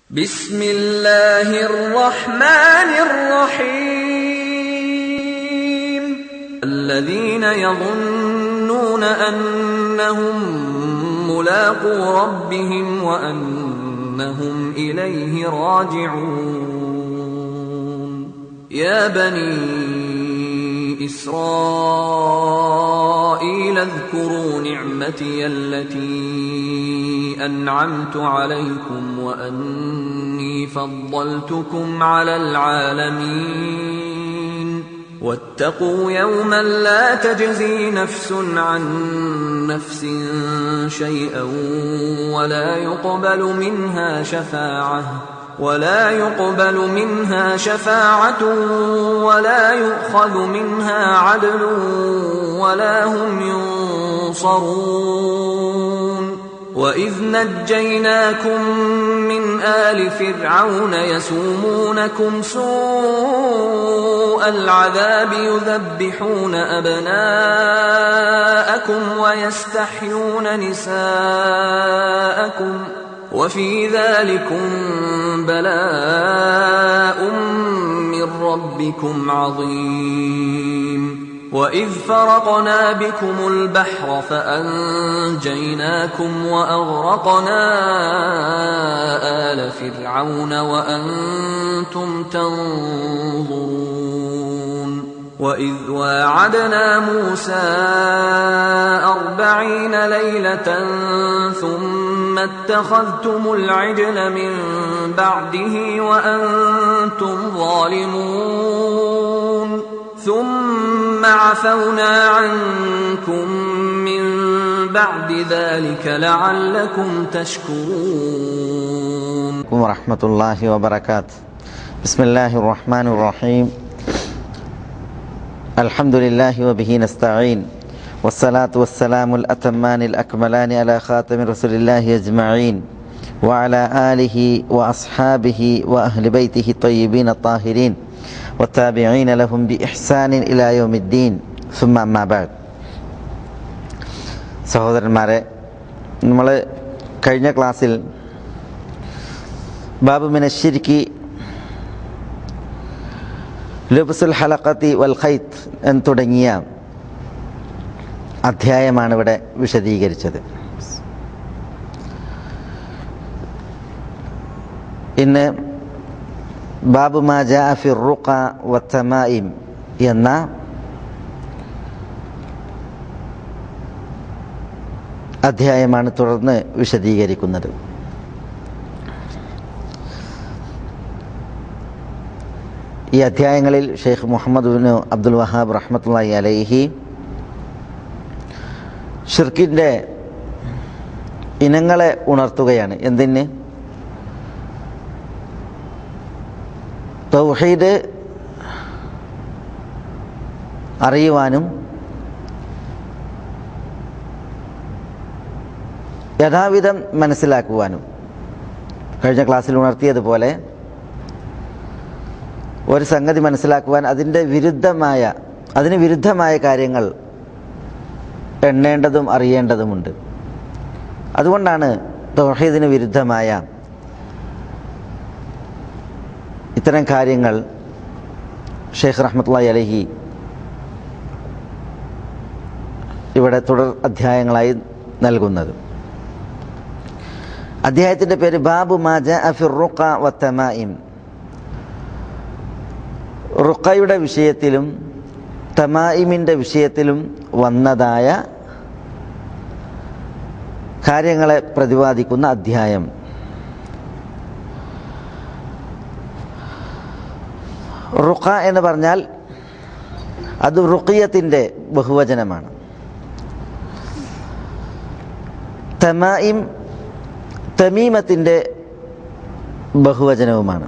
بسم الله الرحمن الرحيم الذين يظنون أنهم ملاقو ربهم وأنهم إليه راجعون يا بني إسرائيل اذكروا نعمتي التي أنعمت عليكم وأني فضلتكم على العالمين واتقوا يوما لا تجزي نفس عن نفس شيئا ولا يقبل منها شفاعة ولا يؤخذ منها عدل ولا هم ينصرون وإذ نجيناكم من آل فرعون يسومونكم سوء العذاب يذبحون أبناءكم ويستحيون نساءكم وفي ذلكم بلاء من ربكم عظيم وإذ فرقنا بكم البحر فأنجيناكم وأغرقنا آل فرعون وأنتم تنظرون وإذ واعدنا موسى 40 ليلة ثم اتخذتم العجل من بعده وأنتم ظالمون ثم عفونا عنكم من بعد ذلك لعلكم تشكرون ورحمة الله وبركاته. بسم الله الرحمن الرحيم. الحمد لله وبه نستعين والصلاة والسلام الأتمان الأكملان على خاتم رسول الله أجمعين وعلى آله وأصحابه وأهل بيته الطيبين الطاهرين والتابعين لهم بإحسان إلى يوم الدين ثم أما بعد. സഹോദരന്മാരെ, നമ്മൾ കഴിഞ്ഞ ക്ലാസ്സിൽ ബാബു മിനശ്ശിരിക്കി ലുബ്സുൽ ഹലഖത്തി വൽ ഖൈത്ത് എന്ന് തുടങ്ങിയ അധ്യായമാണ് ഇവിടെ വിശദീകരിച്ചത്. ഇന്ന് ബാബു മാ ജാഅ ഫി റുഖ വത്തമായിം എന്ന അധ്യായമാണ് തുടർന്ന് വിശദീകരിക്കുന്നത്. ഈ അധ്യായങ്ങളിൽ ഷെയ്ഖ് മുഹമ്മദ് ബിൻ അബ്ദുൽ വഹാബ് റഹ്മത്തുള്ളാഹി അലൈഹി ഷിർക്കിൻ്റെ ഇനങ്ങളെ ഉണർത്തുകയാണ്. എന്തിന്? തൗഹീദ് അറിയുവാനും യഥാവിധം മനസ്സിലാക്കുവാനും. കഴിഞ്ഞ ക്ലാസ്സിൽ ഉണർത്തിയതുപോലെ ഒരു സംഗതി മനസ്സിലാക്കുവാൻ അതിന് വിരുദ്ധമായ കാര്യങ്ങൾ എണ്ണേണ്ടതും അറിയേണ്ടതുമുണ്ട്. അതുകൊണ്ടാണ് തൗഹീദിന് വിരുദ്ധമായ ഇത്തരം കാര്യങ്ങൾ ഷെയ്ഖ് റഹ്മത്തുള്ളാഹി അലൈഹി ഇവിടെ തുടർ അധ്യായങ്ങളായി നൽകുന്നത്. അധ്യായത്തിൻ്റെ പേര് ബാബു മാ ജാഅ ഫി റുഖ വത്തമായിം. റുഖയുടെ വിഷയത്തിലും തമായിമിൻ്റെ വിഷയത്തിലും വന്നതായ കാര്യങ്ങളെ പ്രതിപാദിക്കുന്ന അധ്യായം. റുഖ എന്ന് പറഞ്ഞാൽ അത് റുഖിയത്തിൻ്റെ ബഹുവചനമാണ്. തമായിം തമീമത്തിൻ്റെ ബഹുവചനവുമാണ്.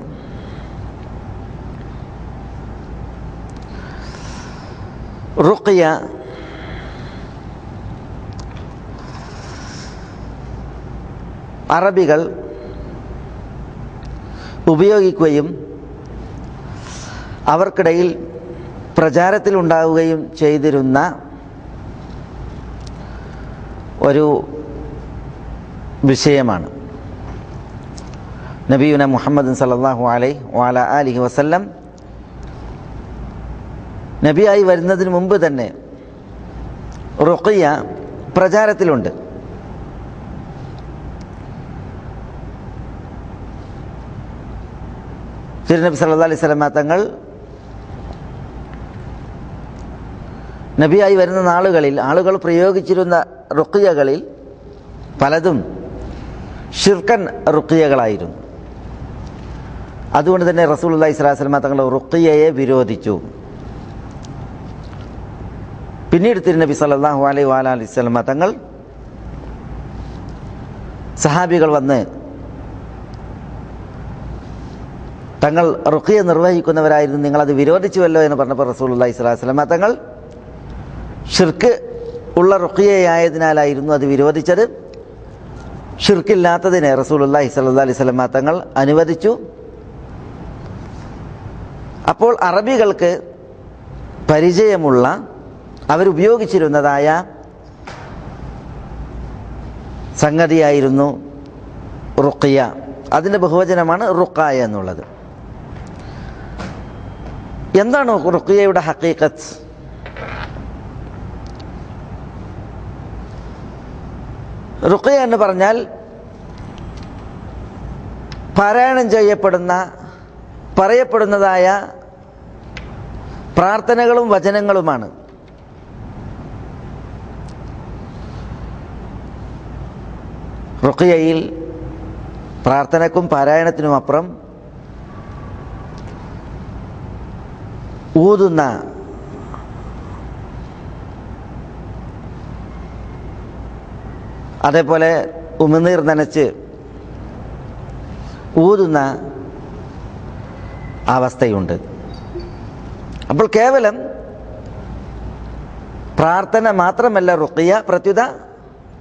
റുഖിയ അറബികൾ ഉപയോഗിക്കുകയും അവർക്കിടയിൽ പ്രചാരത്തിലുണ്ടാവുകയും ചെയ്തിരുന്ന ഒരു വിഷയമാണ്. നബിയുന മുഹമ്മദ് സല്ലല്ലാഹു അലൈഹി വഅലാ ആലിഹി വസല്ലം നബിയായി വരുന്നതിന് മുമ്പ് തന്നെ റുഖിയ പ്രചാരത്തിലുണ്ട്. തിരുനബി സല്ലല്ലാഹു അലൈഹി വസല്ലം തങ്ങൾ നബിയായി വരുന്ന നാളുകളിൽ ആളുകൾ പ്രയോഗിച്ചിരുന്ന റുഖിയകളിൽ പലതും ഷിർക്കൻ റുഖിയകളായിരുന്നു. അതുകൊണ്ട് തന്നെ റസൂലുള്ളാഹി സ്വല്ലല്ലാഹു അലൈഹി വസല്ലം തങ്ങൾ റുഖിയയെ വിരോധിച്ചു. പിന്നീട് തിരുനബി സല്ലല്ലാഹു അലൈഹി വസല്ലം തങ്ങൾ സഹാബികൾ വന്ന് തങ്ങൾ റുഖിയ നിർവഹിക്കുന്നവരായിരുന്നു, നിങ്ങളത് വിരോധിച്ചുവല്ലോ എന്ന് പറഞ്ഞപ്പോൾ റസൂലുള്ളാഹി സ്വല്ലല്ലാഹു അലൈഹി വസല്ലം തങ്ങൾ ഷിർക്ക് ഉള്ള റുഖിയയായതിനാലായിരുന്നു അത് വിരോധിച്ചത്. ഷിർക്കില്ലാത്തതിനെ റസൂലുള്ളാഹി സ്വല്ലല്ലാഹു അലൈഹി വസല്ലം തങ്ങൾ അനുവദിച്ചു. അപ്പോൾ അറബികൾക്ക് പരിചയമുള്ള അവരുപയോഗിച്ചിരുന്നതായ സംഗതിയായിരുന്നു റുഖിയ. അതിൻ്റെ ബഹുവചനമാണ് റുഖായ എന്നുള്ളത്. എന്താണ് റുഖിയയുടെ ഹഖീഖത്ത്? റുഖിയ എന്ന് പറഞ്ഞാൽ പാരായണം ചെയ്യപ്പെടുന്ന പറയപ്പെടുന്നതായ പ്രാർത്ഥനകളും വചനങ്ങളുമാണ്. റുഖിയയിൽ പ്രാർത്ഥനക്കും പാരായണത്തിനുമപ്പുറം ഊതുന്ന അതേപോലെ ഉമിനീർ നനച്ച് ഊതുന്ന അവസ്ഥയുണ്ട്. അപ്പോൾ കേവലം പ്രാർത്ഥന മാത്രമല്ല റുഖിയ, പ്രത്യുത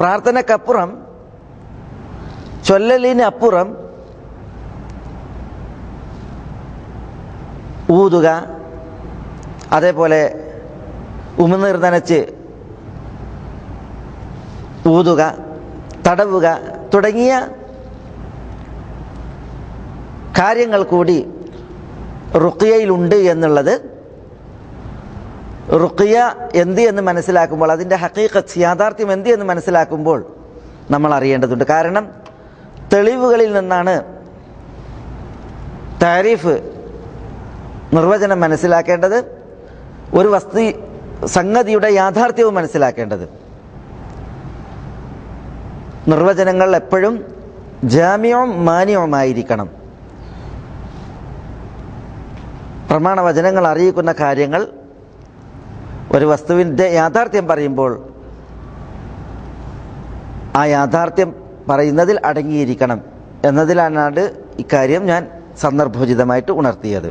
പ്രാർത്ഥനക്കപ്പുറം ചൊല്ലലിന് അപ്പുറം ഊതുക, അതേപോലെ ഉമിനീർ നനച്ച് ഊതുക, തടവുക തുടങ്ങിയ കാര്യങ്ങൾ കൂടി റുഖിയയിലുണ്ട് എന്നുള്ളത് റുഖിയ എന്ത് എന്ന് മനസ്സിലാക്കുമ്പോൾ, അതിൻ്റെ ഹഖീഖത്ത് യാഥാർത്ഥ്യം എന്ത് എന്ന് മനസ്സിലാക്കുമ്പോൾ നമ്മൾ അറിയേണ്ടതുണ്ട്. കാരണം തെളിവുകളിൽ നിന്നാണ് താരീഫ് നിർവചനം മനസ്സിലാക്കേണ്ടത്, ഒരു സംഗതിയുടെ യാഥാർത്ഥ്യവും മനസ്സിലാക്കേണ്ടത്. നിർവചനങ്ങൾ എപ്പോഴും ജാമ്യവും മാന്യവുമായിരിക്കണം. പ്രമാണവചനങ്ങൾ അറിയിക്കുന്ന കാര്യങ്ങൾ ഒരു വസ്തുവിൻ്റെ യാഥാർത്ഥ്യം പറയുമ്പോൾ ആ യാഥാർത്ഥ്യം പറയുന്നതിൽ അടങ്ങിയിരിക്കണം എന്നതിലാണ് ഇക്കാര്യം ഞാൻ സന്ദർഭോചിതമായിട്ട് ഉണർത്തിയത്.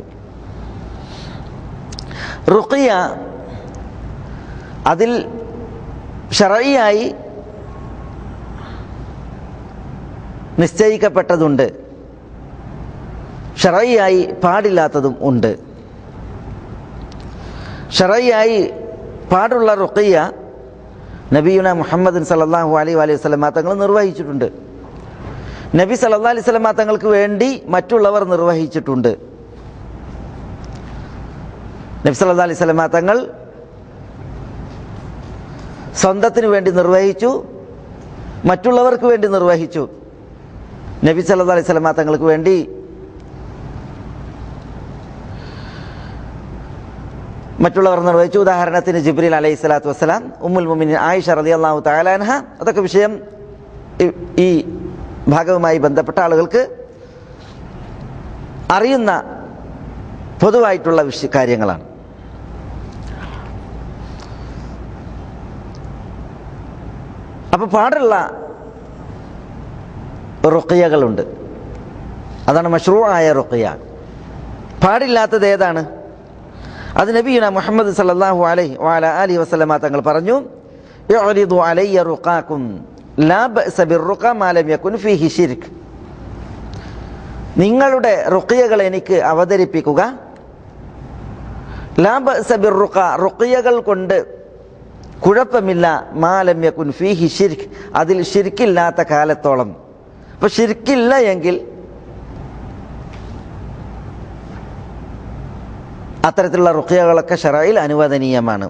റുഖിയ അതിൽ ശർഈയായി നിശ്ചയിക്കപ്പെട്ടതുണ്ട്, ശർഈയായി പാടില്ലാത്തതും ഉണ്ട്. ശർഈയായി പാടുള്ള റുഖിയ നബിയുന മുഹമ്മദ് സല്ലല്ലാഹു അലൈഹി വസല്ലം തങ്ങൾ നിർവഹിച്ചിട്ടുണ്ട്. നബി സല്ലല്ലാഹു അലൈഹി വസല്ലം തങ്ങൾക്ക് വേണ്ടി മറ്റുള്ളവർ നിർവഹിച്ചിട്ടുണ്ട്. നബി സല്ലല്ലാഹു അലൈഹി വസല്ലം തങ്ങൾ സ്വന്തത്തിന് വേണ്ടി നിർവഹിച്ചു, മറ്റുള്ളവർക്ക് വേണ്ടി നിർവഹിച്ചു. നബി സല്ലല്ലാഹു അലൈഹി വസല്ലം തങ്ങൾക്ക് വേണ്ടി മറ്റുള്ളവർ നിർവഹിച്ചു. ഉദാഹരണത്തിന് ജിബ്രീൽ അലൈഹി സ്വലാത്തു വസ്സലാം, ഉമ്മുൽ മുഅ്മിനീൻ ആയിഷ റളിയല്ലാഹു തആല അൻഹ. അതൊക്കെ വിഷയം ഈ ഭാഗവുമായി ബന്ധപ്പെട്ട ആളുകൾക്ക് അറിയുന്ന പൊതുവായിട്ടുള്ള കാര്യങ്ങളാണ്. അപ്പോൾ പാടുള്ള റുഖിയകളുണ്ട്, അതാണ് മശ്റൂആയ റുഖിയ. പാടില്ലാത്തത് ഏതാണ്? അത് നബിയുന മുഹമ്മദ് സല്ലല്ലാഹു അലൈഹി വഅലാ ആലിഹി വസല്ലമ തങ്ങൾ പറഞ്ഞു, യുഅരിദു അലയ്യ റുഖാകും ലാ ബഅസ ബിർറുഖ മാ ലം യകുൻ ഫീഹി ശിർക്ക്. നിങ്ങളുടെ റുഖിയകൾ എനിക്ക് അവതരിപ്പിക്കുക, ലാ ബഅസ ബിർറുഖ, റുഖിയകൾ കൊണ്ട് കുഴപ്പമില്ല, മാ ലം യകുൻ ഫീഹി ശിർക്ക്, അതിൽ ശിർക്കില്ലാത്ത കാലത്തോളം. അപ്പോൾ ശിർക്കില്ല എങ്കിൽ അത്തരത്തിലുള്ള റുഖ്യകളൊക്കെ ശറഈൽ അനുവദനീയമാണ്.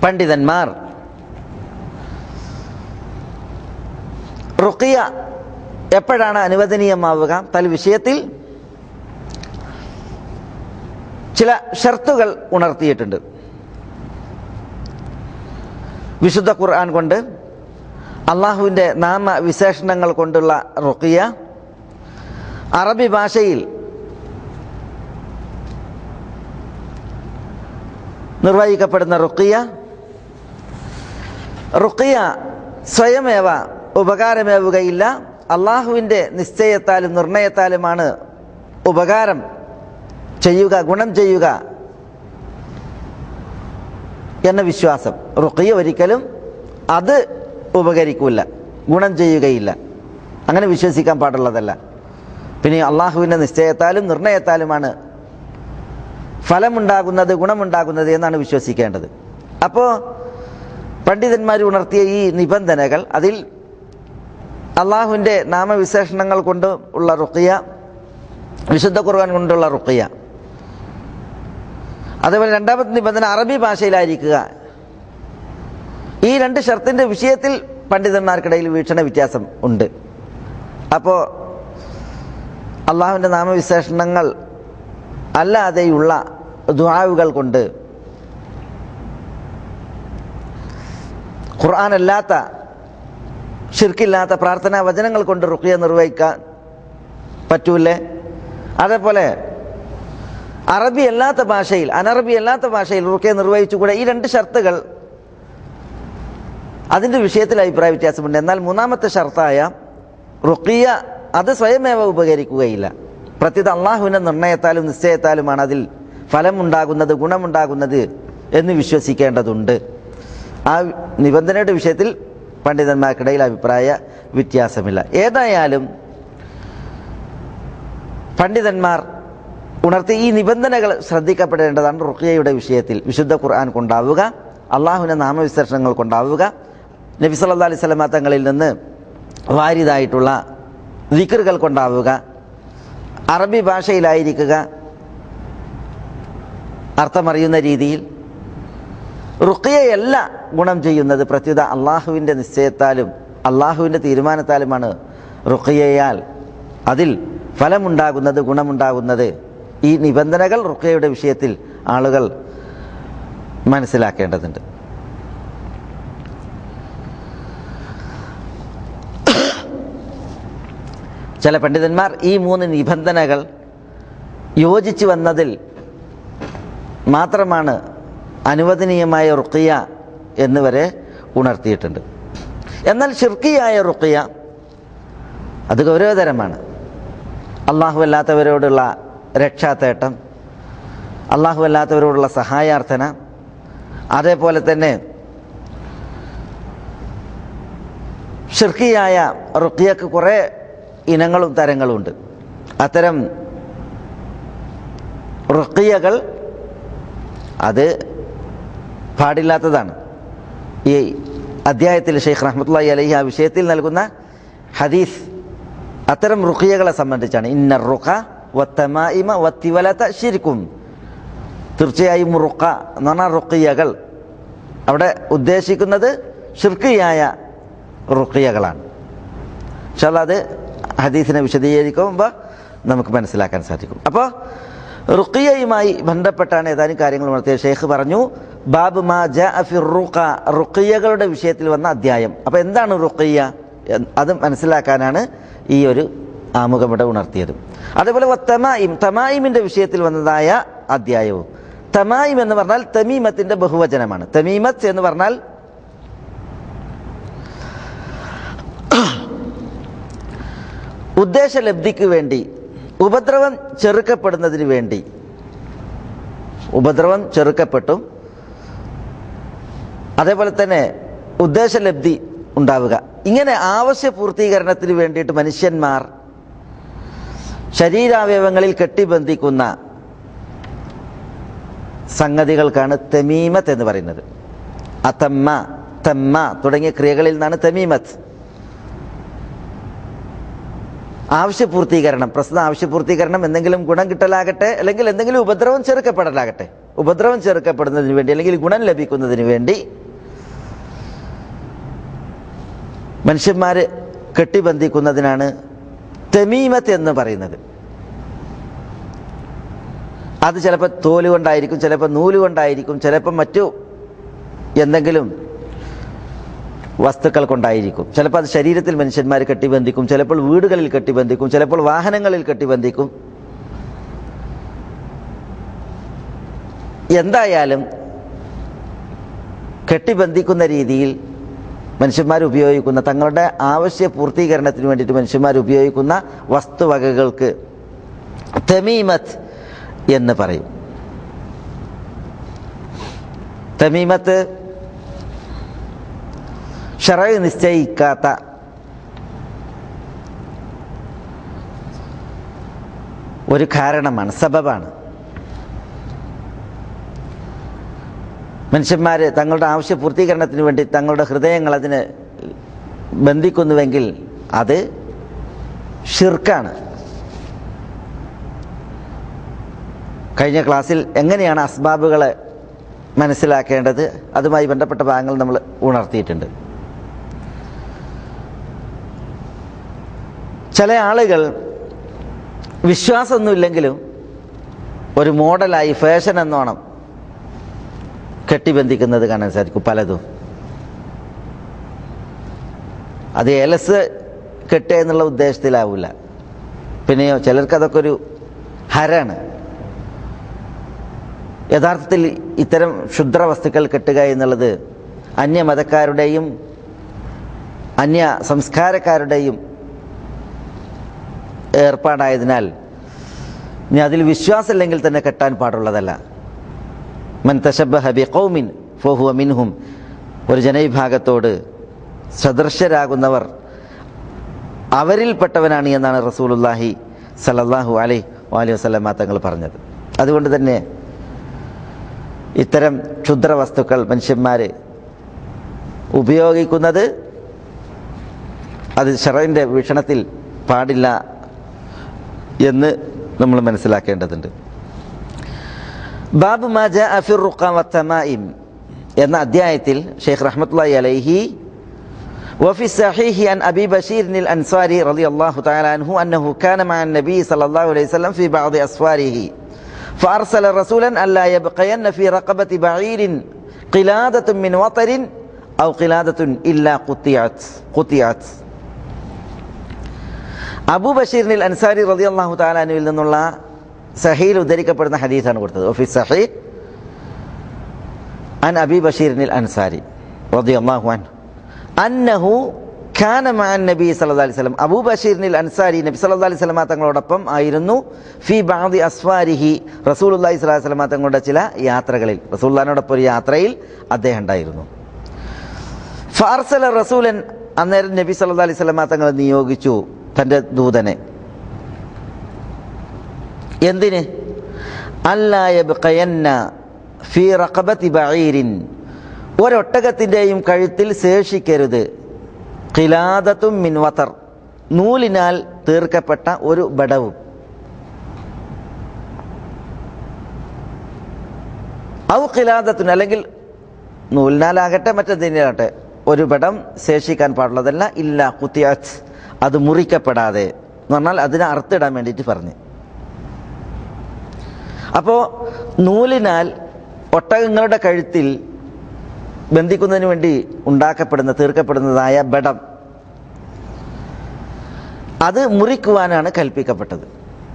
പണ്ഡിതന്മാർ റുഖ്യ എപ്പോഴാണ് അനുവദനീയമാവുക, തൽ വിഷയത്തിൽ ചില ഷർത്തുകൾ ഉണർത്തിയിട്ടുണ്ട്. വിശുദ്ധ ഖുർആൻ കൊണ്ട്, അള്ളാഹുവിൻ്റെ നാമവിശേഷണങ്ങൾ കൊണ്ടുള്ള റുഖ്യ, അറബി ഭാഷയിൽ നിർവഹിക്കപ്പെടുന്ന റുഖ്യ സ്വയമേവ ഉപകാരമേവുകയില്ല, അള്ളാഹുവിൻ്റെ നിശ്ചയത്താലും നിർണയത്താലുമാണ് ഉപകാരം ചെയ്യുക, ഗുണം ചെയ്യുക എന്ന വിശ്വാസം. റുഖ്യ ഒരിക്കലും അത് ഉപകരിക്കില്ല, ഗുണം ചെയ്യുകയില്ല, അങ്ങനെ വിശ്വസിക്കാൻ പാടുള്ളതല്ല. പിന്നെ അള്ളാഹുവിൻ്റെ നിശ്ചയത്താലും നിർണയത്താലുമാണ് ഫലമുണ്ടാകുന്നത്, ഗുണമുണ്ടാകുന്നത് എന്നാണ് വിശ്വസിക്കേണ്ടത്. അപ്പോൾ പണ്ഡിതന്മാർ ഉണർത്തിയ ഈ നിബന്ധനകൾ, അതിൽ അള്ളാഹുവിൻ്റെ നാമവിശേഷണങ്ങൾ കൊണ്ട് ഉള്ള റുഖ്യ, വിശുദ്ധ ഖുർആൻ കൊണ്ടുള്ള റുഖ്യ, അതേപോലെ രണ്ടാമത്തെ നിബന്ധന അറബി ഭാഷയിലായിരിക്കുക. ഈ രണ്ട് ഷർത്തിൻ്റെ വിഷയത്തിൽ പണ്ഡിതന്മാർക്കിടയിൽ വീക്ഷണ വ്യത്യാസം ഉണ്ട്. അപ്പോൾ അള്ളാഹുവിൻ്റെ നാമവിശേഷണങ്ങൾ അല്ലാതെയുള്ള ദുആകൾ കൊണ്ട്, ഖുർആനല്ലാത്ത ശിർക്കില്ലാത്ത പ്രാർത്ഥനാ വചനങ്ങൾ കൊണ്ട് റുഖ്യ നിർവഹിക്കാൻ പറ്റൂലേ? അതേപോലെ അറബി അല്ലാത്ത ഭാഷയിൽ, അനറബി അല്ലാത്ത ഭാഷയിൽ റുഖ്യ നിർവഹിച്ചുകൂടെ? ഈ രണ്ട് ഷർത്തുകൾ, അതിൻ്റെ വിഷയത്തിൽ അഭിപ്രായ വ്യത്യാസമുണ്ട്. എന്നാൽ മൂന്നാമത്തെ ഷർത്തായ റുഖ്യ അത് സ്വയമേവ ഉപകരിക്കുകയില്ല. പ്രത്യേക അള്ളാഹുവിൻ്റെ നിർണയത്താലും നിശ്ചയത്താലുമാണ് അതിൽ ഫലമുണ്ടാകുന്നത്, ഗുണമുണ്ടാകുന്നത് എന്ന് വിശ്വസിക്കേണ്ടതുണ്ട്. ആ നിബന്ധനയുടെ വിഷയത്തിൽ പണ്ഡിതന്മാർക്കിടയിൽ അഭിപ്രായ വ്യത്യാസമില്ല. ഏതായാലും പണ്ഡിതന്മാർ ഉണർത്തി ഈ നിബന്ധനകൾ ശ്രദ്ധിക്കപ്പെടേണ്ടതാണ് റുഖ്യയുടെ വിഷയത്തിൽ. വിശുദ്ധ ഖുർആൻ കൊണ്ടാവുക, അള്ളാഹുവിൻ്റെ നാമവിശേഷണങ്ങൾ കൊണ്ടാവുക, നബി സല്ലല്ലാഹു അലൈഹി വസല്ലം തങ്ങളിൽ നിന്ന് വാരിദായിട്ടുള്ള ദിക്റുകൾ കൊണ്ടാവുക, അറബി ഭാഷയിലായിരിക്കുക, അർത്ഥമറിയുന്ന രീതിയിൽ. റുഖ്യയല്ല ഗുണം ചെയ്യുന്നത്, പ്രത്യുത അള്ളാഹുവിൻ്റെ നിശ്ചയത്താലും അള്ളാഹുവിൻ്റെ തീരുമാനത്താലുമാണ് റുഖ്യയാൽ അതിൽ ഫലമുണ്ടാകുന്നത്, ഗുണമുണ്ടാകുന്നത്. ഈ നിബന്ധനകൾ റുഖ്യയുടെ വിഷയത്തിൽ ആളുകൾ മനസ്സിലാക്കേണ്ടതുണ്ട്. ചില പണ്ഡിതന്മാർ ഈ മൂന്ന് നിബന്ധനകൾ യോജിച്ചു വന്നതിൽ മാത്രമാണ് അനുവദനീയമായ റുഖ്യ എന്നിവരെ ഉണർത്തിയിട്ടുണ്ട്. എന്നാൽ ശിർക്കിയായ റുഖ്യ അത് ഗൗരവതരമാണ്. അള്ളാഹു അല്ലാത്തവരോടുള്ള രക്ഷാതേട്ടം, അള്ളാഹു അല്ലാത്തവരോടുള്ള സഹായാർത്ഥന, അതേപോലെ തന്നെ ശിർക്കിയായ റുഖ്യക്ക് കുറേ ഇനങ്ങളും തരങ്ങളും ഉണ്ട്. അത്തരം റുഖ്യകൾ അത് പാടില്ലാത്തതാണ്. ഈ അധ്യായത്തിൽ ഷെയ്ഖ് റഹ്മത്തുള്ളാഹി അലൈഹി ആ വിഷയത്തിൽ നൽകുന്ന ഹദീസ് അത്തരം റുഖ്യകളെ സംബന്ധിച്ചാണ്. ഇന്ന റുഖ വത്തമായിമ വത്തിവലത ശിർക്കും. തീർച്ചയായും റുഖ എന്ന് പറഞ്ഞാൽ റുഖ്യകൾ അവിടെ ഉദ്ദേശിക്കുന്നത് ശിർക്കിയായ റുഖ്യകളാണ്. ഇൻഷാ അല്ലാഹ് അത് ഹദീസിനെ വിശദീകരിക്കുമ്പോൾ നമുക്ക് മനസ്സിലാക്കാൻ സാധിക്കും. അപ്പോൾ റുഖ്യയുമായി ബന്ധപ്പെട്ടാണ് ഏതാനും കാര്യങ്ങൾ ഉണർത്തിയ ഷെയ്ഖ് പറഞ്ഞു, ബാബ് മാ ജാഅ ഫി റുഖ, റുഖ്യകളുടെ വിഷയത്തിൽ വന്ന അധ്യായം. അപ്പോൾ എന്താണ് റുഖ്യ അത് മനസ്സിലാക്കാനാണ് ഈ ഒരു ആമുഖം ഇവിടെ ഉണർത്തിയത്. അതേപോലെ തമായിം, തമായിമിൻ്റെ വിഷയത്തിൽ വന്നതായ അധ്യായവും. തമായിം എന്ന് പറഞ്ഞാൽ തമീമത്തിൻ്റെ ബഹുവചനമാണ്. തമീമത്ത് എന്ന് പറഞ്ഞാൽ ഉദ്ദേശലബ്ധിക്ക് വേണ്ടി, ഉപദ്രവം ചെറുക്കപ്പെടുന്നതിന് വേണ്ടി, ഉപദ്രവം ചെറുക്കപ്പെട്ടും അതേപോലെ തന്നെ ഉദ്ദേശലബ്ധി ഉണ്ടാവുക, ഇങ്ങനെ ആവശ്യ പൂർത്തീകരണത്തിന് വേണ്ടിയിട്ട് മനുഷ്യന്മാർ ശരീരാവയവങ്ങളിൽ കെട്ടിബന്ധിക്കുന്ന സംഗതികൾക്കാണ് തമീമത്ത് എന്ന് പറയുന്നത്. അതമ്മ, തമ്മ തുടങ്ങിയ ക്രിയകളിൽ നിന്നാണ് തമീമത്ത്. ആവശ്യപൂർത്തീകരണം, പ്രസ്തുത ആവശ്യപൂർത്തീകരണം എന്തെങ്കിലും ഗുണം കിട്ടലാകട്ടെ, അല്ലെങ്കിൽ എന്തെങ്കിലും ഉപദ്രവം ചെറുക്കപ്പെടലാകട്ടെ, ഉപദ്രവം ചെറുക്കപ്പെടുന്നതിന് വേണ്ടി അല്ലെങ്കിൽ ഗുണം ലഭിക്കുന്നതിന് വേണ്ടി മനുഷ്യന്മാർ കെട്ടിബന്ധിക്കുന്നതിനാണ് തമീമത്ത് എന്ന് പറയുന്നത്. അത് ചിലപ്പോൾ തോല് കൊണ്ടായിരിക്കും, ചിലപ്പോൾ നൂല് കൊണ്ടായിരിക്കും, ചിലപ്പോൾ മറ്റു എന്തെങ്കിലും വസ്തുക്കൾ കൊണ്ടായിരിക്കും. ചിലപ്പോൾ അത് ശരീരത്തിൽ മനുഷ്യന്മാർ കെട്ടിബന്ധിക്കും, ചിലപ്പോൾ വീടുകളിൽ കെട്ടിബന്ധിക്കും, ചിലപ്പോൾ വാഹനങ്ങളിൽ കെട്ടിബന്ധിക്കും. എന്തായാലും കെട്ടിബന്ധിക്കുന്ന രീതിയിൽ മനുഷ്യന്മാർ ഉപയോഗിക്കുന്ന, തങ്ങളുടെ ആവശ്യ പൂർത്തീകരണത്തിന് വേണ്ടിയിട്ട് മനുഷ്യന്മാർ ഉപയോഗിക്കുന്ന വസ്തുവകകൾക്ക് തമീമത്ത് എന്ന് പറയും. തമീമത്ത് ശറഅ് നിശ്ചയിക്കാത്ത ഒരു കാരണമാണ്, സബബാണ്. മനുഷ്യന്മാർ തങ്ങളുടെ ആവശ്യ പൂർത്തീകരണത്തിന് വേണ്ടി തങ്ങളുടെ ഹൃദയങ്ങൾ അതിന് ബന്ധിക്കുന്നുവെങ്കിൽ അത് ഷിർക്കാണ്. കഴിഞ്ഞ ക്ലാസ്സിൽ എങ്ങനെയാണ് അസ്ബാബുകളെ മനസ്സിലാക്കേണ്ടത്, അതുമായി ബന്ധപ്പെട്ട ഭാഗങ്ങൾ നമ്മൾ ഉണർത്തിയിട്ടുണ്ട്. ചില ആളുകൾ വിശ്വാസമൊന്നുമില്ലെങ്കിലും ഒരു മോഡലായി ഫാഷൻ എന്നോണം കെട്ടിബന്ധിക്കുന്നത് കാണാൻ സാധിക്കും പലതും. അത് ഏലസ് കെട്ടുക എന്നുള്ള ഉദ്ദേശത്തിലാവില്ല. പിന്നെയോ ചിലർക്ക് അതൊക്കെ ഒരു ഹരാണ്. യഥാർത്ഥത്തിൽ ഇത്തരം ക്ഷുദ്ര വസ്തുക്കൾ കെട്ടുക എന്നുള്ളത് അന്യമതക്കാരുടെയും അന്യ സംസ്കാരക്കാരുടെയും ഏർപ്പാടായതിനാൽ ഇനി അതിൽ വിശ്വാസമില്ലെങ്കിൽ തന്നെ കെട്ടാൻ പാടുള്ളതല്ല. മൻ തശബ്ബഹ ബിഖൗമിൻ ഫഹുവ മിൻഹും, ഒരു ജനവിഭാഗത്തോട് സദൃശരാകുന്നവർ അവരിൽപ്പെട്ടവനാണ് എന്നാണ് റസൂലുള്ളാഹി സല്ലല്ലാഹു അലൈഹി വസല്ലം തങ്ങൾ പറഞ്ഞത്. അതുകൊണ്ട് തന്നെ ഇത്തരം ക്ഷുദ്ര വസ്തുക്കൾ മനുഷ്യന്മാർ ഉപയോഗിക്കുന്നത് അത് ശറഇന്റെ വീക്ഷണത്തിൽ പാടില്ല എന്ന് നമ്മൾ മനസ്സിലാക്കേണ്ടതുണ്ട്. ബാബു മാ ജാഅ ഫി റുഖ വത്തമായിം എന്ന അധ്യായത്തിൽ ഷെയ്ഖ് റഹ്മത്തുള്ളാഹി അലൈഹി وفي الصحيح عن أبي بشير الأنصاري رضي الله تعالى عنه أنه كان مع النبي صلى الله عليه وسلم في بعض أسفاره فأرسل رسولا ألا يبقين في رقبة بعير قلادة من وطر أو قلادة إلا قطعت. അബൂ ബഷീറിനിൽ അൻസാരി റളിയല്ലാഹു തആല അൻഹുവിൽ നിന്നുള്ള സഹീൽ ഉദ്ധരിക്കപ്പെടുന്ന ഹദീസാണ് കൊടുത്തത്. വഫി സഹീഹ് അൻ അബീ ബഷീറിനിൽ അൻസാരി റളിയല്ലാഹു അൻഹു അന്നഹു കാന മഅൻ നബി സല്ലല്ലാഹു അലൈഹി വസല്ലം, അബൂ ബഷീറിനിൽ അൻസാരി നബി സല്ലല്ലാഹു അലൈഹി വസല്ലം തങ്ങളോടൊപ്പം ആയിരുന്നു. ഫി ബഅദി അസ്ഫാരിഹി, റസൂലുള്ളാഹി സ്വല്ലല്ലാഹു അലൈഹി വസല്ലം തങ്ങളുടെ ചില യാത്രകളിൽ, റസൂലുള്ളാഹിനോടൊപ്പം ഒരു യാത്രയിൽ അദ്ദേഹം ഉണ്ടായിരുന്നു. ഫഅർസല റസൂലൻ, അന്നേരം നബി സല്ലല്ലാഹു അലൈഹി വസല്ലം തങ്ങൾ നിയോഗിച്ചു തൻ്റെ ദൂതനെ. എന്തിന്? അല്ലാ യബ്ഖയന്ന ഫീ റഖബതി ബഈരിൻ, ഒരൊട്ടകത്തിൻ്റെയും കഴുത്തിൽ ശേഷിക്കരുത്. ഖിലാദത്തും മിൻ വതർ, നൂലിനാൽ തീർക്കപ്പെട്ട ഒരു ബടവും. ഔ ഖിലാദത്തുൻ, അല്ലെങ്കിൽ നൂലിനാലാകട്ടെ മറ്റെന്തിനാകട്ടെ ഒരു ബടം ശേഷിക്കാൻ പാടുള്ളതല്ല. ഇല്ല ഖുതിഅത്, അത് മുറിക്കപ്പെടാതെ എന്ന് പറഞ്ഞാൽ അതിനെ അറുത്തിടാൻ വേണ്ടിയിട്ട് പറഞ്ഞു. അപ്പോൾ നൂലിനാൽ ഒട്ടകങ്ങളുടെ കഴുത്തിൽ ബന്ധിക്കുന്നതിന് വേണ്ടി തീർക്കപ്പെടുന്നതായ ബടം, അത് മുറിക്കുവാനാണ് കൽപ്പിക്കപ്പെട്ടത്.